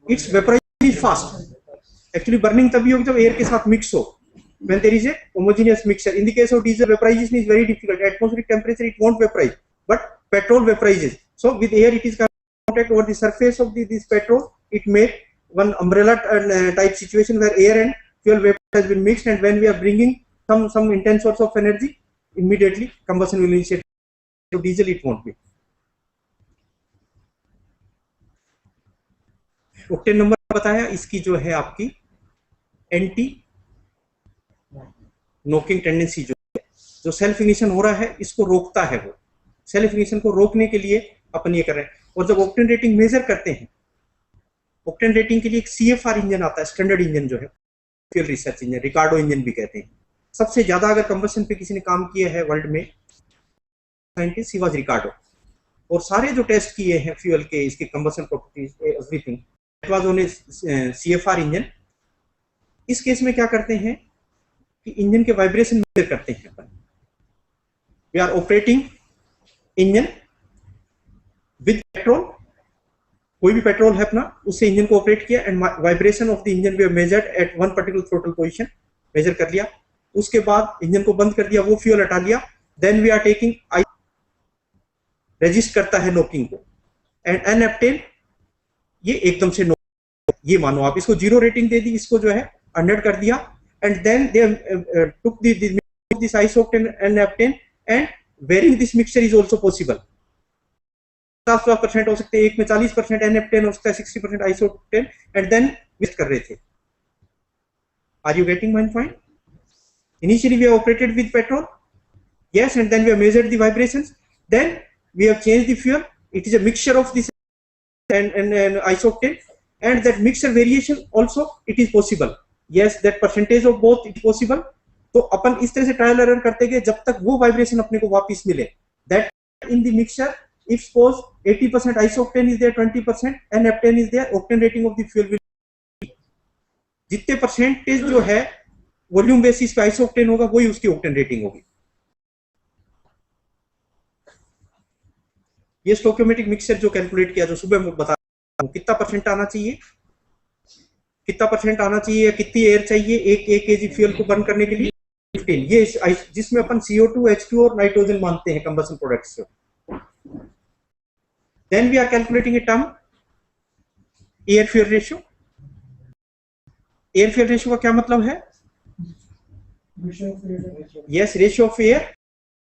It's vaporise fast. Actually burning तभी होगी जब एयर के साथ मिक्स हो, when there is a homogeneous mixture. In the case of diesel, vaporization is very difficult. At atmospheric temperature it won't vaporize, but petrol vaporizes. So with air it is contact over the surface of this petrol. It made one umbrella type situation where air and fuel vapor has been mixed, and when we are bringing some intense source of energy, immediately combustion will initiate. So diesel it won't be. Octane number बताया, इसकी जो है आपकी anti knocking tendency जो self ignition हो रहा है इसको रोकता है. वो सेल्फ इग्निशन को रोकने के लिए अपन ये कर रहे हैं. और जब ऑक्टेन रेटिंग मेजर करते हैं, ऑक्टेन रेटिंग के लिए एक CFR इंजन आता है, स्टैंडर्ड इंजन जो है, फ्यूल रिसर्च इंजन, रिकार्डो इंजन भी कहते हैं. सबसे ज्यादा अगर कंबशन पे किसी ने काम किया है वर्ल्ड में, साइंटिस्ट ही वाज रिकार्डो. और सारे जो टेस्ट किए हैं फ्यूल के, इसके combustion properties, everything, it was on A CFR engine. इस केस में क्या करते हैं कि इंजन के वाइब्रेशन मेजर करते हैं अपन. We are operating engine with petrol, कोई भी पेट्रोल है अपना, उससे इंजन को ऑपरेट किया, and vibration of the engine we have measured at one particular throttle position, measure कर लिया. उसके बाद इंजन को बंद कर दिया, वो फ्यूल हटा लिया. Then we are taking, resist करता है नॉकिंग को, एंड एनएप्टेन ये एकदम से ये मानो आप इसको 0 रेटिंग दे दी, इसको जो है 100 कर दिया, and then they took this isooctane and heptane, and varying this mixture is also possible. 50% हो सकते हैं, एक में 40% एनएप्टेन हो सकता है, 60% आइसोक्टेन, एंड देन मिक्स कर रहे थे. Are you getting my point? Initially we have operated with petrol, yes, and then we have measured the vibrations, then we have changed the fuel. It is a mixture of this and isooctane, and that mixture variation also it is possible. Yes, that percentage of both it is possible, तो अपन इस तरह से trial error करते गए जब तक वो vibration अपने को वापस मिले। That in the mixture if suppose 80% isooctane is there, 20% and heptane is there, octane rating of the fuel will, जितने परसेंटेज जो है वॉल्यूम बेसिस पे आइसोक्टेन होगा वही उसकी ऑक्टेन रेटिंग होगी। ये स्टोइकोमेट्रिक मिक्सचर जो कैलकुलेट किया, जो सुबह मैं बता रहा हूं, कितना परसेंट आना चाहिए, कितना परसेंट आना चाहिए, कितनी एयर चाहिए एक केजी फ्यूल को बर्न करने के लिए, 15। ये जिसमें अपन CO2, H2 और नाइट्रोजन मानते हैं combustion products. Then we are calculating a term air fuel ratio. Air fuel ratio का क्या मतलब है? Yes, ratio of air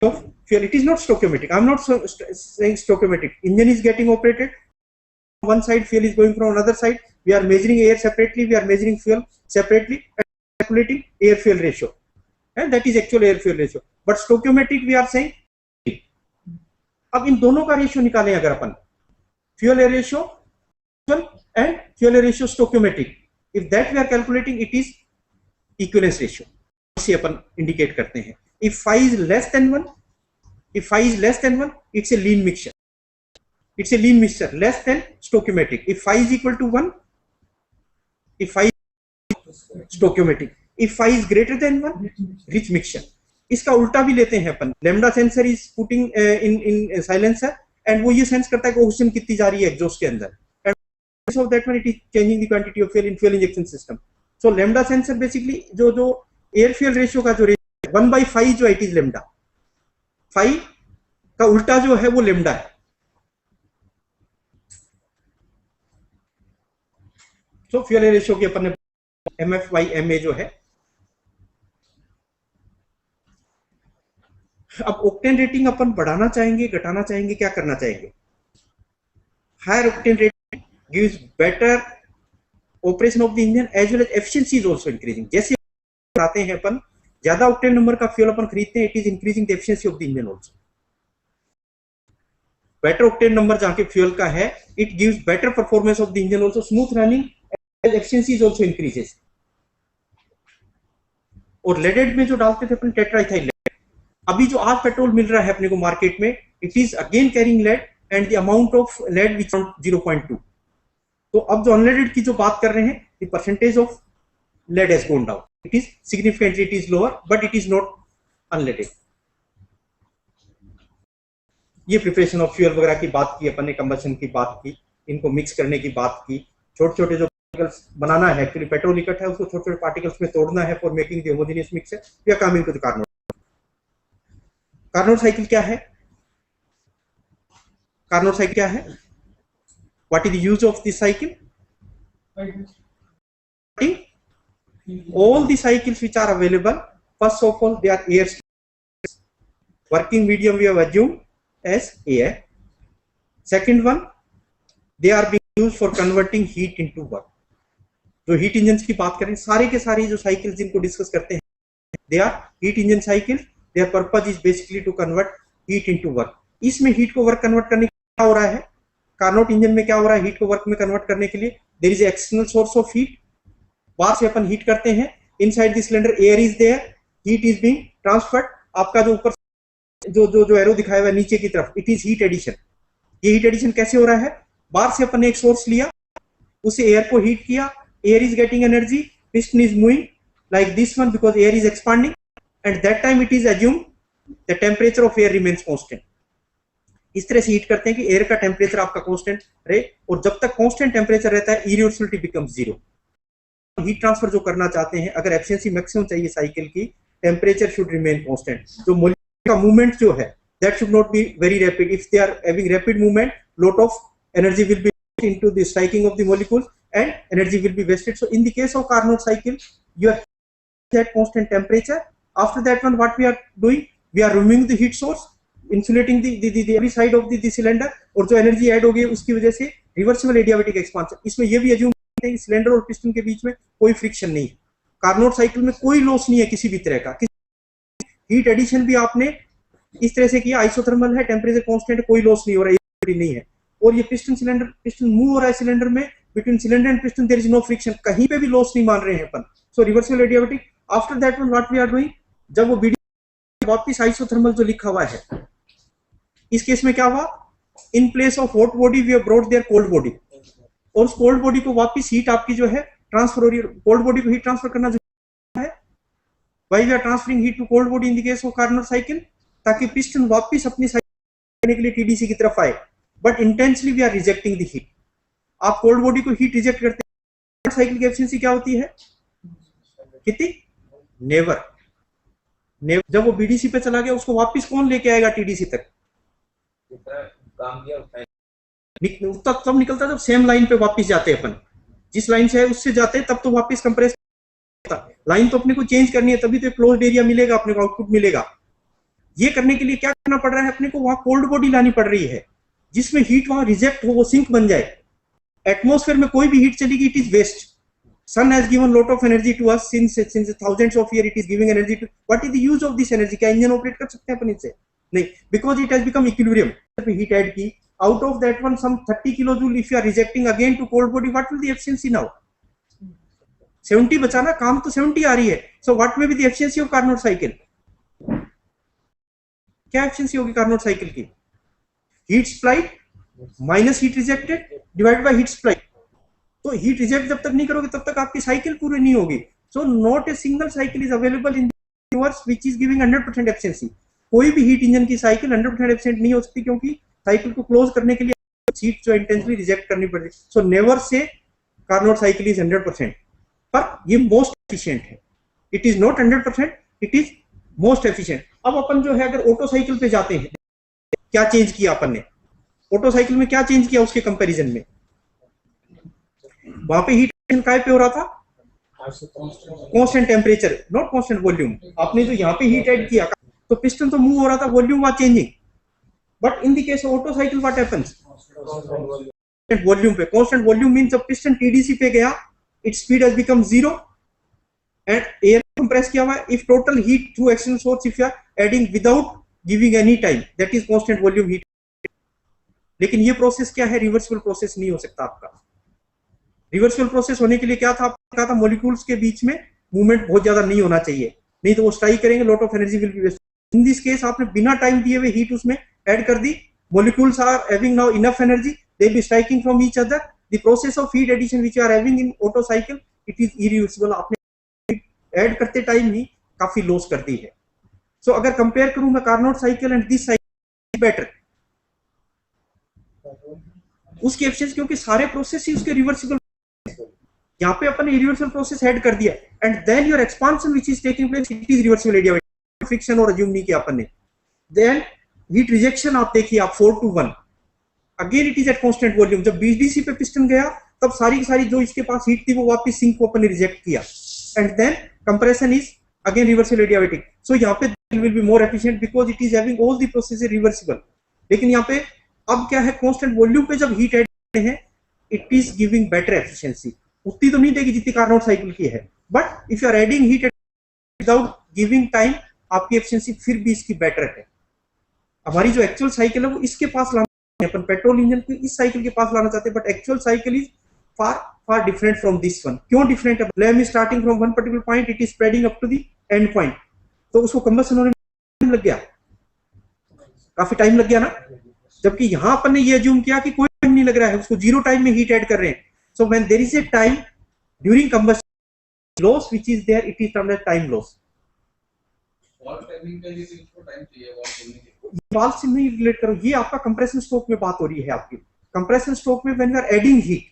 of fuel. It is not stoichiometric. I am not saying stoichiometric. Engine is getting operated. One side fuel is going from another side. We are measuring air separately. We are measuring fuel separately and calculating air fuel ratio. And that is actual air fuel ratio. But stoichiometric we are saying. अब इन दोनों का ratio निकालें अगर अपन, fuel air ratio and fuel air ratio stoichiometric, if that we are calculating, it is equivalence ratio, इसे अपन indicate करते हैं। if phi is less than 1, if phi is less than 1, it's a lean mixture, it's a lean mixture less than stoichiometric। if phi is equal to 1, if phi is stoichiometric, if phi is greater than 1, rich mixture। इसका उल्टा भी लेते हैं अपन, lambda sensor is putting in silencer and वो ये sense करता है कि ऑक्सीजन कितनी जा रही है एग्जॉस्ट के अंदर, and so that one it is changing the quantity of fuel in fuel injection system। so lambda sensor basically जो air fuel ratio का जो रेशियो 1/phi जो it is lambda, phi का उल्टा जो है वो lambda है। so fuel air ratio की अपन ने MF/MA जो है। अब ऑक्टेन रेटिंग अपन बढ़ाना चाहेंगे, घटाना चाहेंगे, क्या करना चाहेंगे? Higher octane rating gives better operation of the engine as well as efficiency is also increasing. जैसे आते हैं अपन ज्यादा ऑक्टेन नंबर का फ्यूल अपन खरीदते हैं, it is increasing the efficiency of the engine also. Better octane number जहां के फ्यूल का है, it gives better performance of the engine also, smooth running as efficiency is also increases. और leaded में जो डालते थे अपन टेट्राइथाइल, अभी जो आज पेट्रोल मिल रहा है अपने को मार्केट में, it is again carrying lead and the amount of lead which 0.2। तो अब जो अनलेडेड की जो बात कर रहे हैं, the percentage of lead has gone down, it is significantly, it is lower, but it is not unleaded. ये प्रिपरेशन ऑफ फ्यूल वगैरह की बात की अपन ने, कंबशन की बात की, इनको मिक्स करने की बात की, छोटे छोटे जो पार्टिकल्स बनाना है, एक्चुअली पेट्रोल इकट्ठा है उसको छोटे छोटे पार्टिकल्स में तोड़ना है for making the homogeneous mixture. We are coming to the Carnot. Carnot cycle क्या है? कार्नोट साइकिल क्या है? What is the use of this cycle? all the cycles which are available, first of all they are air working medium we have assumed as air. Second one, they are being used for converting heat into work। जो heat engine की बात करें, सारे के सारे जो cycle जिनको discuss करते हैं, they are heat engine cycle. Their purpose is basically to convert heat into work. इसमें हीट को वर्क कन्वर्ट करने के लिए क्या हो रहा है? कार्नोट इंजन में क्या हो रहा है? हीट को वर्क में कन्वर्ट करने के लिए there is external source of heat, बाहर से अपन हीट करते हैं, inside the cylinder air is there, heat is being transferred. आपका जो ऊपर जो एरो दिखाया हुआ है नीचे की तरफ, इट इज हीट एडिशन। ये हीट एडिशन कैसे हो रहा है? बाहर से अपन ने एक सोर्स लिया, उसे एयर को हीट किया, air is getting energy, piston is moving like this one because air is expanding, at that time it is assume the temperature of air remains constant. इस तरह से हीट करते हैं कि एयर का टेम्परेचर आपका कांस्टेंट रहे, और जब तक कांस्टेंट टेम्परेचर रहता है irreversibility becomes zero. Heat transfer जो करना चाहते हैं, अगर एफिशिएंसी मैक्सिमम चाहिए साइकिल की, टेम्परेचर शुड रिमेन कांस्टेंट। जो मॉलिक्यूल का मूवमेंट जो है that should not be very rapid. If they are having rapid movement, lot of energy will be into the striking of the molecules and energy will be wasted. So in the case of Carnot cycle, you are at constant temperature. After that one, what we are doing, we are removing the heat source, insulating the every side of the cylinder, और जो energy add हो गई उसकी वजह से reversible adiabatic expansion। इसमें ये भी assume करते हैं सिलेंडर और पिस्टन के बीच में कोई फ्रिक्शन नहीं है। कार्नोट साइकिल में कोई लॉस नहीं है किसी भी तरह का। हीट एडिशन भी आपने इस तरह से किया, आइसोथर्मल है, टेम्परेचर कांस्टेंट, कोई लॉस नहीं हो रहा है, नहीं है। और ये पिस्टन मूव हो रहा है सिलेंडर में, between cylinder and piston there is no friction, कहीं पे भी लॉस नहीं मान रहे हैं अपन। So reversible adiabatic. After that one what we are doing, जब वो बीडी वापिस आइसोथर्मल जो लिखा हुआ है, इस केस में क्या हुआ, in place of hot body we have brought their cold body, और उस कोल्ड बॉडी को वापिस हीट आपकी जो है ट्रांसफर हो रही है, कोल्ड बॉडी को हीट ट्रांसफर करना जो है, why we are transferring heat to cold body in the case of Carnot cycle, ताकि पिस्टन वापिस अपनी साइकिल करने के लिए टीडीसी की तरफ आए, but intensely we are rejecting the heat. आप कोल्ड बॉडी को हीट रिजेक्ट करते हैं, साइकिल की एफिशिएंसी क्या होती है, कितनी, नेवर। जब वो बीडीसी पे चला गया, उसको वापस कौन लेके आएगा टीडीसी तक, काम किया तब निकलता है जब सेम लाइन पे वापस जाते हैं अपन, जिस लाइन से है उससे जाते हैं, तब तो वापस कंप्रेस, लाइन तो अपने को चेंज करनी है, तभी तो क्लोज्ड एरिया मिलेगा, अपने को आउटपुट मिलेगा। ये करने के लिए क्या करना पड़ रहा है, अपने को वहां कोल्ड बॉडी लानी पड़ रही है, जिसमें हीट वहां रिजेक्ट हो, वो सिंक बन जाए। एटमॉस्फेयर में कोई भी हीट चलेगी, it is waste. Sun has given lot of energy to us since thousands of year, it is giving energy to, what is the use of this energy, क्या engine operate कर सकते हैं अपन इससे, नहीं, because it has become equilibrium. Heat add की, out of that one some 30 kilojoule if you are rejecting again to cold body, what will the efficiency now, 70 बचाना, काम तो 70 आ रही है, so what may be the efficiency of Carnot cycle, क्या efficiency होगी Carnot cycle की, heat supplied minus heat rejected divided by heat supplied, तो heat reject जब तक नहीं करोगे तब तक आपकी साइकिल पूरी नहीं होगी। so not a single cycle is available in the universe which is giving 100% efficiency, कोई भी हीट इंजन की साइकिल 100% एफिशिएंट नहीं हो सकती, क्योंकि साइकिल को क्लोज करने के लिए हीट जो इंटेंसली रिजेक्ट करनी पड़ती। So never say Carnot cycle is 100%, पर ये मोस्ट एफिशिएंट है, it is not 100%, it is most efficient. अब अपन जो है अगर ऑटो साइकिल पे जाते हैं, क्या चेंज किया अपन ने, ऑटो साइकिल में क्या चेंज किया उसके कंपैरिजन में, वहां पे हीट काय पे हो रहा था, constant temperature, not constant volume. आपने जो यहाँ पे हीट ऐड किया तो पिस्टन तो मूव हो रहा था, volume was changing, but in the case of Otto cycle what happens, volume पे, कांस्टेंट वॉल्यूम मींस जब पिस्टन टीडीसी पे गया, its speed has become 0 and air compress किया हुआ है। If total heat through external source if you are adding without giving any time, that is constant volume heat. लेकिन ये process क्या है, रिवर्सिबल प्रोसेस नहीं हो सकता आपका। रिवर्सिबल प्रोसेस होने के लिए क्या था, कहा था मॉलिक्यूल्स के बीच में मूवमेंट बहुत ज्यादा नहीं होना चाहिए, नहीं तो वो स्ट्राइक करेंगे, lot of energy will be waste. In this case आपने बिना टाइम दिए हुए हीट उसमें ऐड कर दी, molecules are having now enough energy, they'll be striking from each other, the process of heat addition which you are having in auto cycle, it is irreversible, आपने add करते time ही काफी loss कर दी है। सो अगर compare करूं मैं Carnot cycle and this cycle, better उसकी efficiency, क्योंकि सारे प्रोसेस ही उसके रिवर्सिबल, यहाँ पे अपन ने रिवर्सिबल प्रोसेस ऐड कर दिया, and then your expansion which is taking place, it is reversible adiabatic, friction और अज्यूम नहीं किया अपन ने। देन हीट रिजेक्शन आप देखिए आप 4 to 1, again it is eight constant volume. जब बीडीसी पे पिस्टन गया तब सारी की सारी जो इसके पास हीट थी वो वापस सिंक को अपन ने रिजेक्ट किया, and then compression is again reversible adiabatic. So यहाँ पे will be more efficient because it is having all the process reversible. लेकिन यहाँ पे अब क्या है, कांस्टेंट वॉल्यूम पे जब हीट ऐड करते हैं, it is giving better efficiency, उतनी तो नहीं देगी जितनी कार्नोट साइकिल की है, but if you are adding heat without giving time, आपकी एफिशिएंसी फिर भी इसकी बेटर है। हमारी जो एक्चुअल साइकिल है वो इसके पास लाना है, अपन पेट्रोल इंजन को इस साइकिल के पास लाना चाहते हैं, but actual cycle is far different from this one. क्यों डिफरेंट है, flame is starting from one particular point, it is spreading up to the end point, तो उसको कंबशन होने में टाइम लग गया, काफी टाइम लग गया ना। जबकि यहां अपन ने ये अज्यूम किया कि कोई टाइम नहीं लग रहा है, उसको 0 टाइम में हीट ऐड कर रहे हैं। So when there is a time during combustion, loss which is there, it is termed as time loss. Valve timing के लिए इसको टाइम चाहिए, वॉल्व खोलने के लिए वाल्व से नहीं रिलेट करो, ये आपका कंप्रेशन स्ट्रोक में बात हो रही है आपकी। कंप्रेशन स्ट्रोक में when you are adding heat,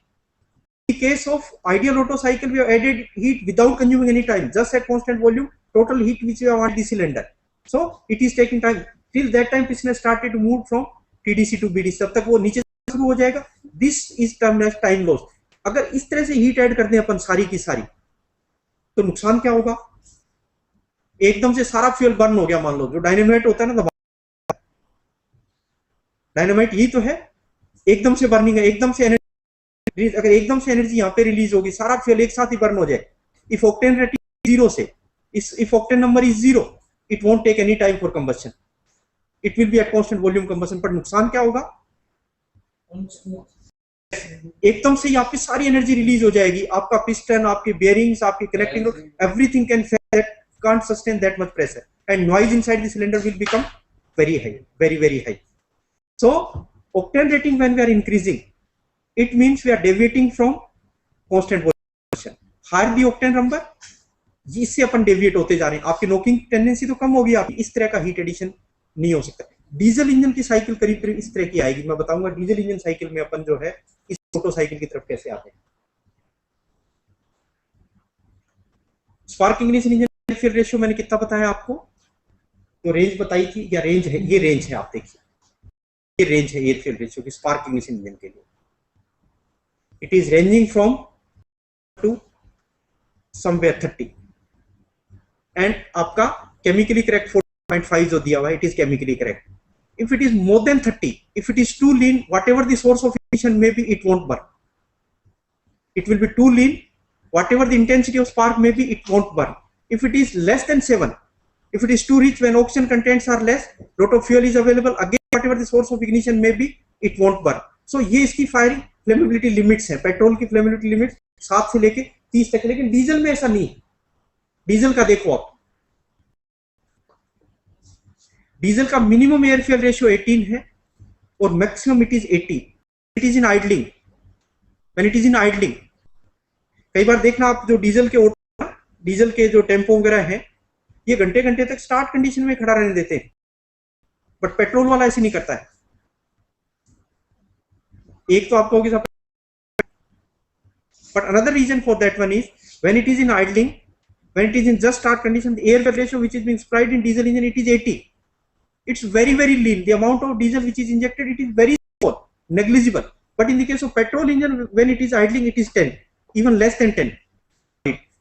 in case of ideal Otto cycle we have added heat without consuming any time, just at constant volume, total heat which you want the cylinder, so it is taking time till that time piston started to move from TDC to BDC, तब तक वो नीचे शुरू हो जाएगा। This is termed as time loss. अगर इस तरह से हीट ऐड कर दें अपन सारी की सारी, तो नुकसान क्या होगा, एकदम से सारा फ्यूल बर्न हो गया। मान लो जो डायनामाइट होता है ना, डायनामाइट यही तो है, एकदम से बर्निंग है, एकदम से एनर्जी, अगर एकदम से एनर्जी यहाँ पे रिलीज होगी, सारा फ्यूल एक साथ ही बर्न हो जाए। इफ ऑक्टेन रेटिंग 0 से, if octane number is 0, it won't take any time for combustion, it will be at constant volume combustion. पर नुकसान क्या होगा, एकदम से यहाँ पे सारी एनर्जी रिलीज हो जाएगी, आपका पिस्टन, आपके बेयरिंग्स, आपके connecting, everything can fail can't sustain that much pressure, and noise inside the cylinder will become very high, very high. So octane rating when we are increasing, it means we are deviating from constant position. Higher the octane number, इससे अपन deviate होते जा रहे हैं, आपकी knocking tendency तो कम होगी, आप इस तरह का हीट एडिशन नहीं हो सकता। डीजल इंजन की साइकिल करीब करीब इस तरह की आएगी। मैं बताऊंगा डीजल इंजन साइकिल में अपन जो है इस मोटर साइकिल की तरफ कैसे आते हैं। Spark ignition engine fuel ratio मैंने कितना बताया आपको, तो रेंज बताई थी, या रेंज है, ये रेंज है, आप देखिए ये रेंज है एयर फ्यूल रेशियो की स्पार्क इग्निशन इंजन के लिए। It is ranging from to somewhere 30, and आपका केमिकली करेक्ट 4.5 जो दिया हुआ है, it is chemically correct. If it is more than 30, if it is too lean, whatever the source of ignition may be, it won't burn, it will be too lean, whatever the intensity of spark may be, it won't burn. If it is less than 7, if it is too rich, when oxygen contents are less, lot of fuel is available, again whatever the source of ignition may be, it won't burn. So ये इसकी firing flammability limits है, petrol की flammability limit 7 से लेके 30 तक, लेकिन diesel में ऐसा नहीं है। डीजल का देखो आप, डीजल का मिनिमम एयर फ्यूल रेशियो 18 है और maximum it is 80। It is in idling, when it is in idling, कई बार देखना आप जो डीजल के ऑटो, डीजल के जो टेम्पो वगैरह हैं, ये घंटे घंटे तक स्टार्ट कंडीशन में खड़ा रहने देते हैं, बट पेट्रोल वाला ऐसे नहीं करता है। एक तो आप कहोगे, but another reason for that one is when it is in idling, when it is in just start condition, the air fuel ratio which is being supplied in diesel engine, it is 80। It's very lean, the amount of diesel which is injected, it is very small, negligible, but in the case of petrol engine when it is idling, it is 10, even less than 10.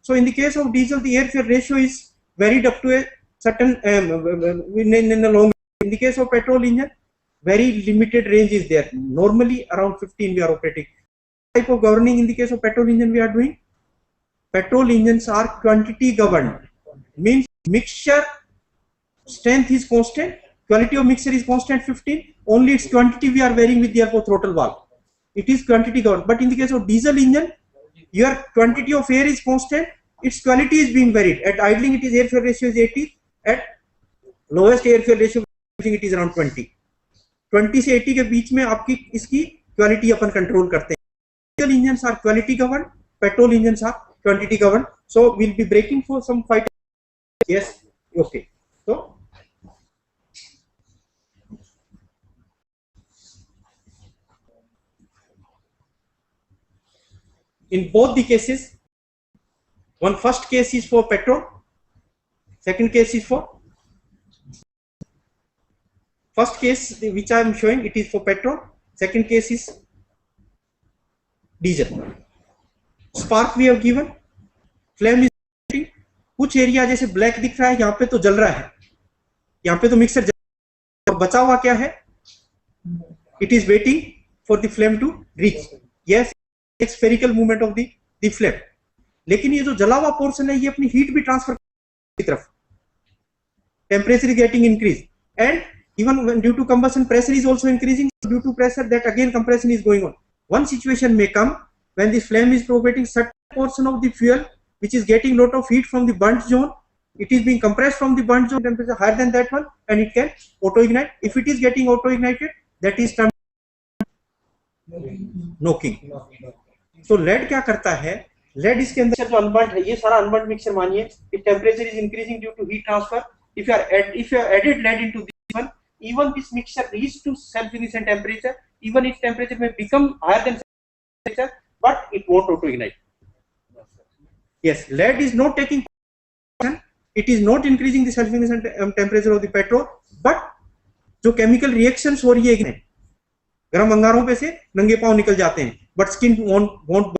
So in the case of diesel, the air fuel ratio is varied up to a certain in a long. In the case of petrol engine, very limited range is there. Normally around 15 we are operating. Type of governing in the case of petrol engine we are doing. Petrol engines are quantity governed. Means mixture strength is constant, quality of mixture is constant 15. Only its quantity we are varying with the throttle valve. It is quantity governed. But in the case of diesel engine, your quantity of air is constant, its quality is being varied. At idling, it is air fuel ratio is 80. At lowest air fuel ratio, I think it is around 20. 20 से 80 के बीच में आपकी इसकी quality अपन control करते हैं। Diesel engines are quality governed, petrol engines are quantity governed. So we'll be breaking for some 5. Yes, okay. So in both the cases, one first case is for petrol, second case is for, first case which I am showing, it is for petrol, second case is diesel. Spark we have given, flame is, कुछ area जैसे black दिख रहा है, यहाँ पे तो जल रहा है, यहाँ पे तो मिक्सर जल रहा है, और बचा हुआ क्या है, it is waiting for the flame to reach. Yes, spherical movement of the flame. लेकिन ये जो जला हुआ पोर्शन है, ये अपनी हीट भी ट्रांसफर की तरफ, temperature is getting increase, and even due to combustion pressure is also increasing, due to pressure that again compression is going on. One situation में कम when this flame is propagating certain portion of the fuel which is getting lot of heat from the burnt zone, it is being compressed from the burnt zone temperature higher than that one, and it can auto ignite. If it is getting auto ignited, that is termed knocking. तो lead क्या करता है, lead इसके अंदर जो unburned है, ये सारा अनबर्न्ड मिक्सचर मानिए, if temperature is increasing due to heat transfer, if you added lead into this one, even this mixture reach to self-ignition temperature, even its temperature may become higher than temperature, but it won't auto ignite. Yes, lead is not taking part, it is not increasing the self-ignition temperature of the petrol, but जो chemical reactions हो रही है, गर्म अंगारों पे से नंगे पांव निकल जाते हैं, but skin won't.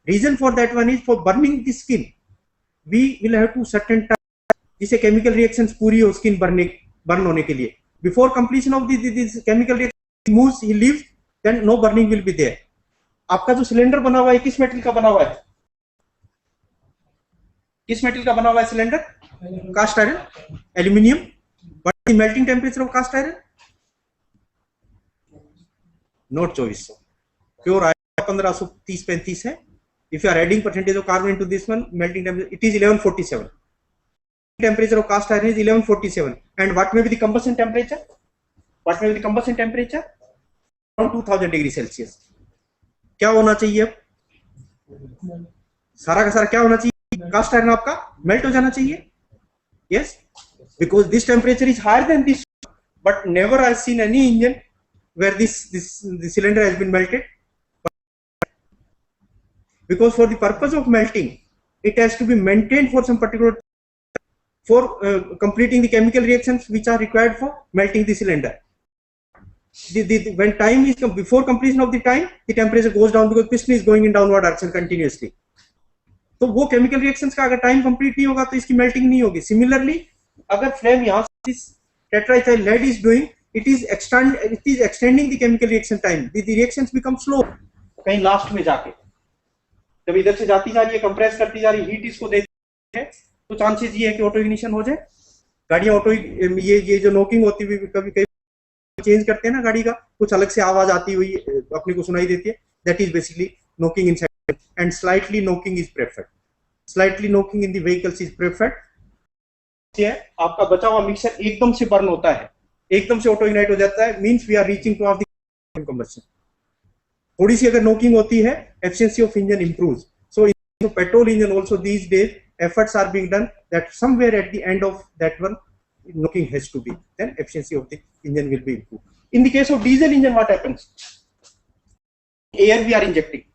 Reason for that one is for burning the skin, we will have to certain time जिसे केमिकल रिएक्शंस पूरी हो स्किन बर्न होने के लिए. Before completion of this chemical reaction moves, he leaves, then no burning will be there. आपका जो cylinder बना हुआ है किस मेटल का बना हुआ है, किस मेटल का बना हुआ है cylinder? Cast iron, aluminium. What is the melting temperature of cast iron? Not 2400. Pure iron 1530-35 है. If you are adding percentage of carbon into this one, melting temperature it is 1147. temperature of cast iron is 1147. And what may be the combustion temperature? What may be the combustion temperature? Around 2000 degrees Celsius. क्या होना चाहिए अब? सारा का सारा क्या होना चाहिए? कास्ट आयरन आपका मेल्ट हो जाना चाहिए. Yes, because this temperature is higher than this, but never I have seen any engine where the cylinder has been melted. Because for the purpose of melting, it has to be maintained for some particular for completing the chemical reactions which are required for melting the cylinder. When time is before completion of the time, the temperature goes down because piston is going in downward direction continuously. तो वो chemical reactions का अगर time complete नहीं होगा तो इसकी melting नहीं होगी. Similarly, अगर flame यहाँ से tetraethyl lead is doing, it is extending the chemical reaction time. The reactions become slow. कहीं last में जाके जब इधर से जाती जा रही है, कंप्रेस करती जा रही है, हीट इसको देती है, तो चांसेस ये है कि ऑटो इग्निशन हो जाए. गाड़ियां ऑटो ये जो नॉकिंग होती हुई कभी कभी चेंज करते हैं ना गाड़ी का, कुछ अलग से आवाज आती हुई अपने को सुनाई देती है. That is basically knocking inside and slightly knocking is preferred. Slightly knocking in the vehicles is preferred. आपका बचा हुआ मिक्सचर एकदम से बर्न होता है, एकदम से ऑटो इग्नाइट हो जाता है, means we are reaching to of the combustion. थोड़ी सी अगर नॉकिंग होती है, efficiency of engine improves. So in petrol engine also these days efforts are being done that somewhere at the end of that one knocking has to be, then efficiency of the engine will be improved. In the case of diesel engine, what happens? Air we are injecting.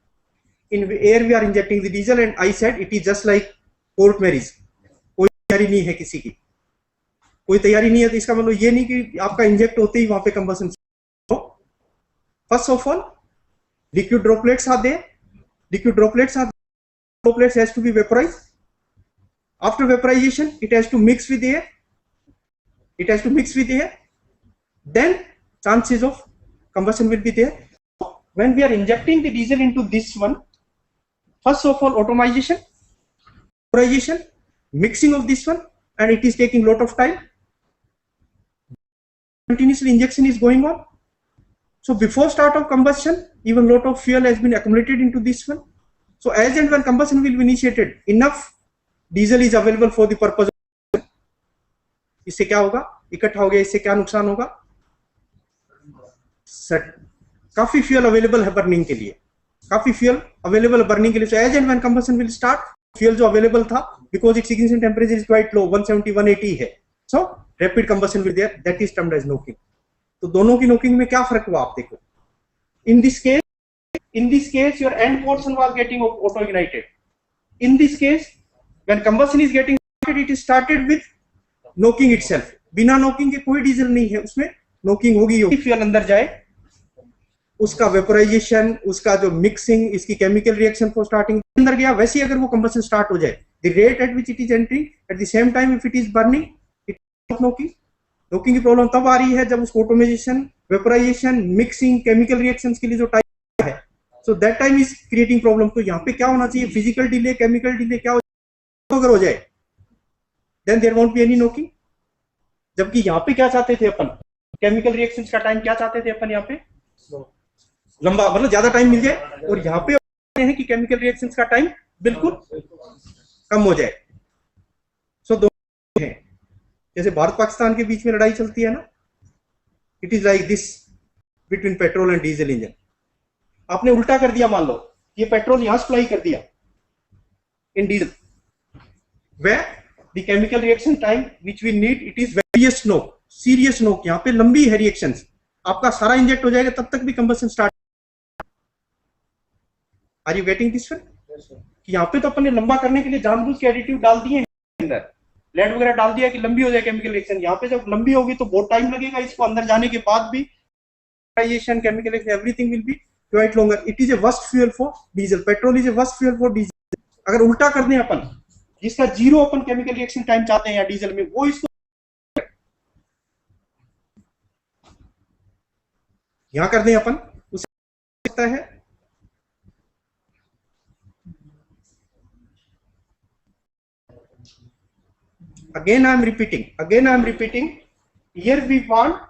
In air we are injecting the diesel, and I said it is just like Port Marys. कोई तैयारी नहीं है किसी की, कोई तैयारी नहीं है. तो इसका मतलब ये नहीं कि आपका इंजेक्ट होते ही वहां पे combustion. First of all, liquid droplets are there. Droplets has to be vaporized. After vaporization, it has to mix with air. Then chances of combustion will be there. When we are injecting the diesel into this one, first of all, automation, vaporization, mixing of this one, and it is taking lot of time. Continuously injection is going on. So before start of combustion, even lot of fuel has been accumulated into this one. So as and when combustion will be initiated, enough diesel is available for the purpose of. इससे क्या होगा? इकट्ठा हो गया, इससे क्या नुकसान होगा? काफी फ्यूल अवेलेबल है बर्निंग के लिए, So as and when combustion will start, fuel जो अवेलेबल था, because its ignition temperature is quite low, 170 180 है, so rapid combustion will there. That is termed as knocking. तो दोनों की नॉकिंग में क्या फर्क हुआ आप देखो. In this case your end portion was getting auto ignited. In this case, when combustion is getting started, it is started with knocking itself. बिना नॉकिंग के कोई डीजल नहीं है, उसमें नॉकिंग होगी. फ्यूल अंदर जाए, उसका वेपोराइजेशन, उसका जो मिक्सिंग, इसकी केमिकल रिएक्शन फॉर स्टार्टिंग अंदर गया, वैसे ही अगर वो कंबशन स्टार्ट हो जाए, the rate at which it is entering, at the same time if it is burning, it is knocking. Knocking की प्रॉब्लम तब आ रही है जब उसको automisation, vaporisation, mixing, chemical reactions के लिए जो टाइम है, so that time is creating problem. तो यहाँ पे क्या होना चाहिए? फिजिकल डिले, केमिकल डिले क्या अगर हो जाए, then there won't be any knocking. जबकि यहाँ पे क्या चाहते थे अपन, केमिकल रिएक्शंस का टाइम क्या चाहते थे अपन, यहाँ पे लंबा, मतलब ज्यादा टाइम मिल जाए, और यहाँ पे है कि केमिकल रिएक्शंस का टाइम बिल्कुल कम हो जाए. सो दोनों हैं, जैसे भारत पाकिस्तान के बीच में लड़ाई चलती है ना, it is like this between petrol and diesel engine. आपने उल्टा कर दिया, मान लो ये पेट्रोल यहां सप्लाई कर दिया in diesel, where the chemical reaction time which we need, it is serious knock. यहाँ पे लंबी है रिएक्शंस, आपका सारा इंजेक्ट हो जाएगा, तब तक भी combustion start. Are you getting this one? कि यहाँ पे तो अपन ने लंबा करने के लिए जानबूझ के एडिटिव डाल दिए हैं, अंदर लेड वगैरह डाल दिया कि लंबी हो जाए केमिकल रिएक्शन. यहाँ पे जब लंबी होगी तो बहुत टाइम लगेगा इसको अंदर जाने के बाद भी. Chemical reaction, everything will be quite longer. It is a worst fuel for diesel. Petrol is a worst fuel for diesel. अगर उल्टा कर दें अपन, जिसका जीरो अपन केमिकल रिएक्शन टाइम चाहते हैं या डीजल में, वो इसको यहां कर दें अपन, उससे सकता है. Again I am repeating, here we want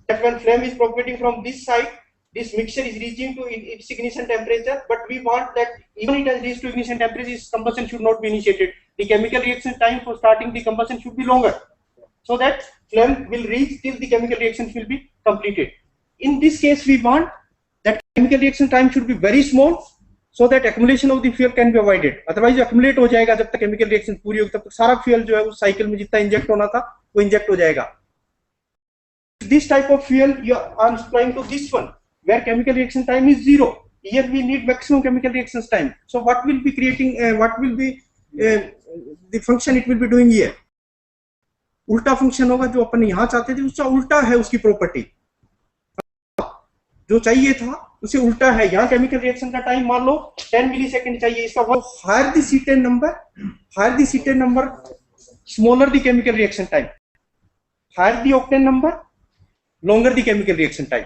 that when flame is propagating from this side, this mixture is reaching to its ignition temperature, but we want that even it has reached to ignition temperature, this combustion should not be initiated. the chemical reaction time for starting the combustion should be longer, so that flame will reach till the chemical reaction will be completed. In this case, we want that chemical reaction time should be very small, so that accumulation of the fuel can be avoided. Otherwise accumulate हो जाएगा, जब तक chemical reaction पूरी होगी तब तक सारा fuel जो है उस cycle में जितना inject होना था वो inject हो जाएगा. This type of fuel you are supplying to this one, where chemical reaction time is 0. Here we need maximum chemical reaction time. So what will be creating? What will be the function it will be doing here? उल्टा function होगा, जो अपन यहाँ चाहते थे उसका उल्टा है उसकी property. जो चाहिए था उसे उल्टा है. यहाँ केमिकल रिएक्शन का टाइम मान लो 10 मिलीसेकंड चाहिए, इसका higher the C10 number, smaller the chemical reaction time, higher the octane number, longer the chemical reaction time.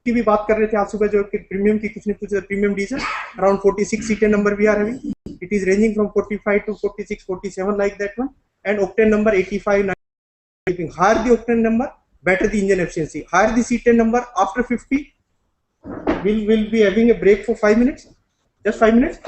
की भी बात कर रहे थे आज सुबह, जो प्रीमियम की कुछ ने पूछा, premium diesel around 46 C10 number we are having. It is ranging from 45 to 46, 47 like that one, and octane number 85, 90. Higher the octane number, better the engine efficiency. Higher the C10 number, after 50 we'll be having a break for 5 minutes, just 5 minutes.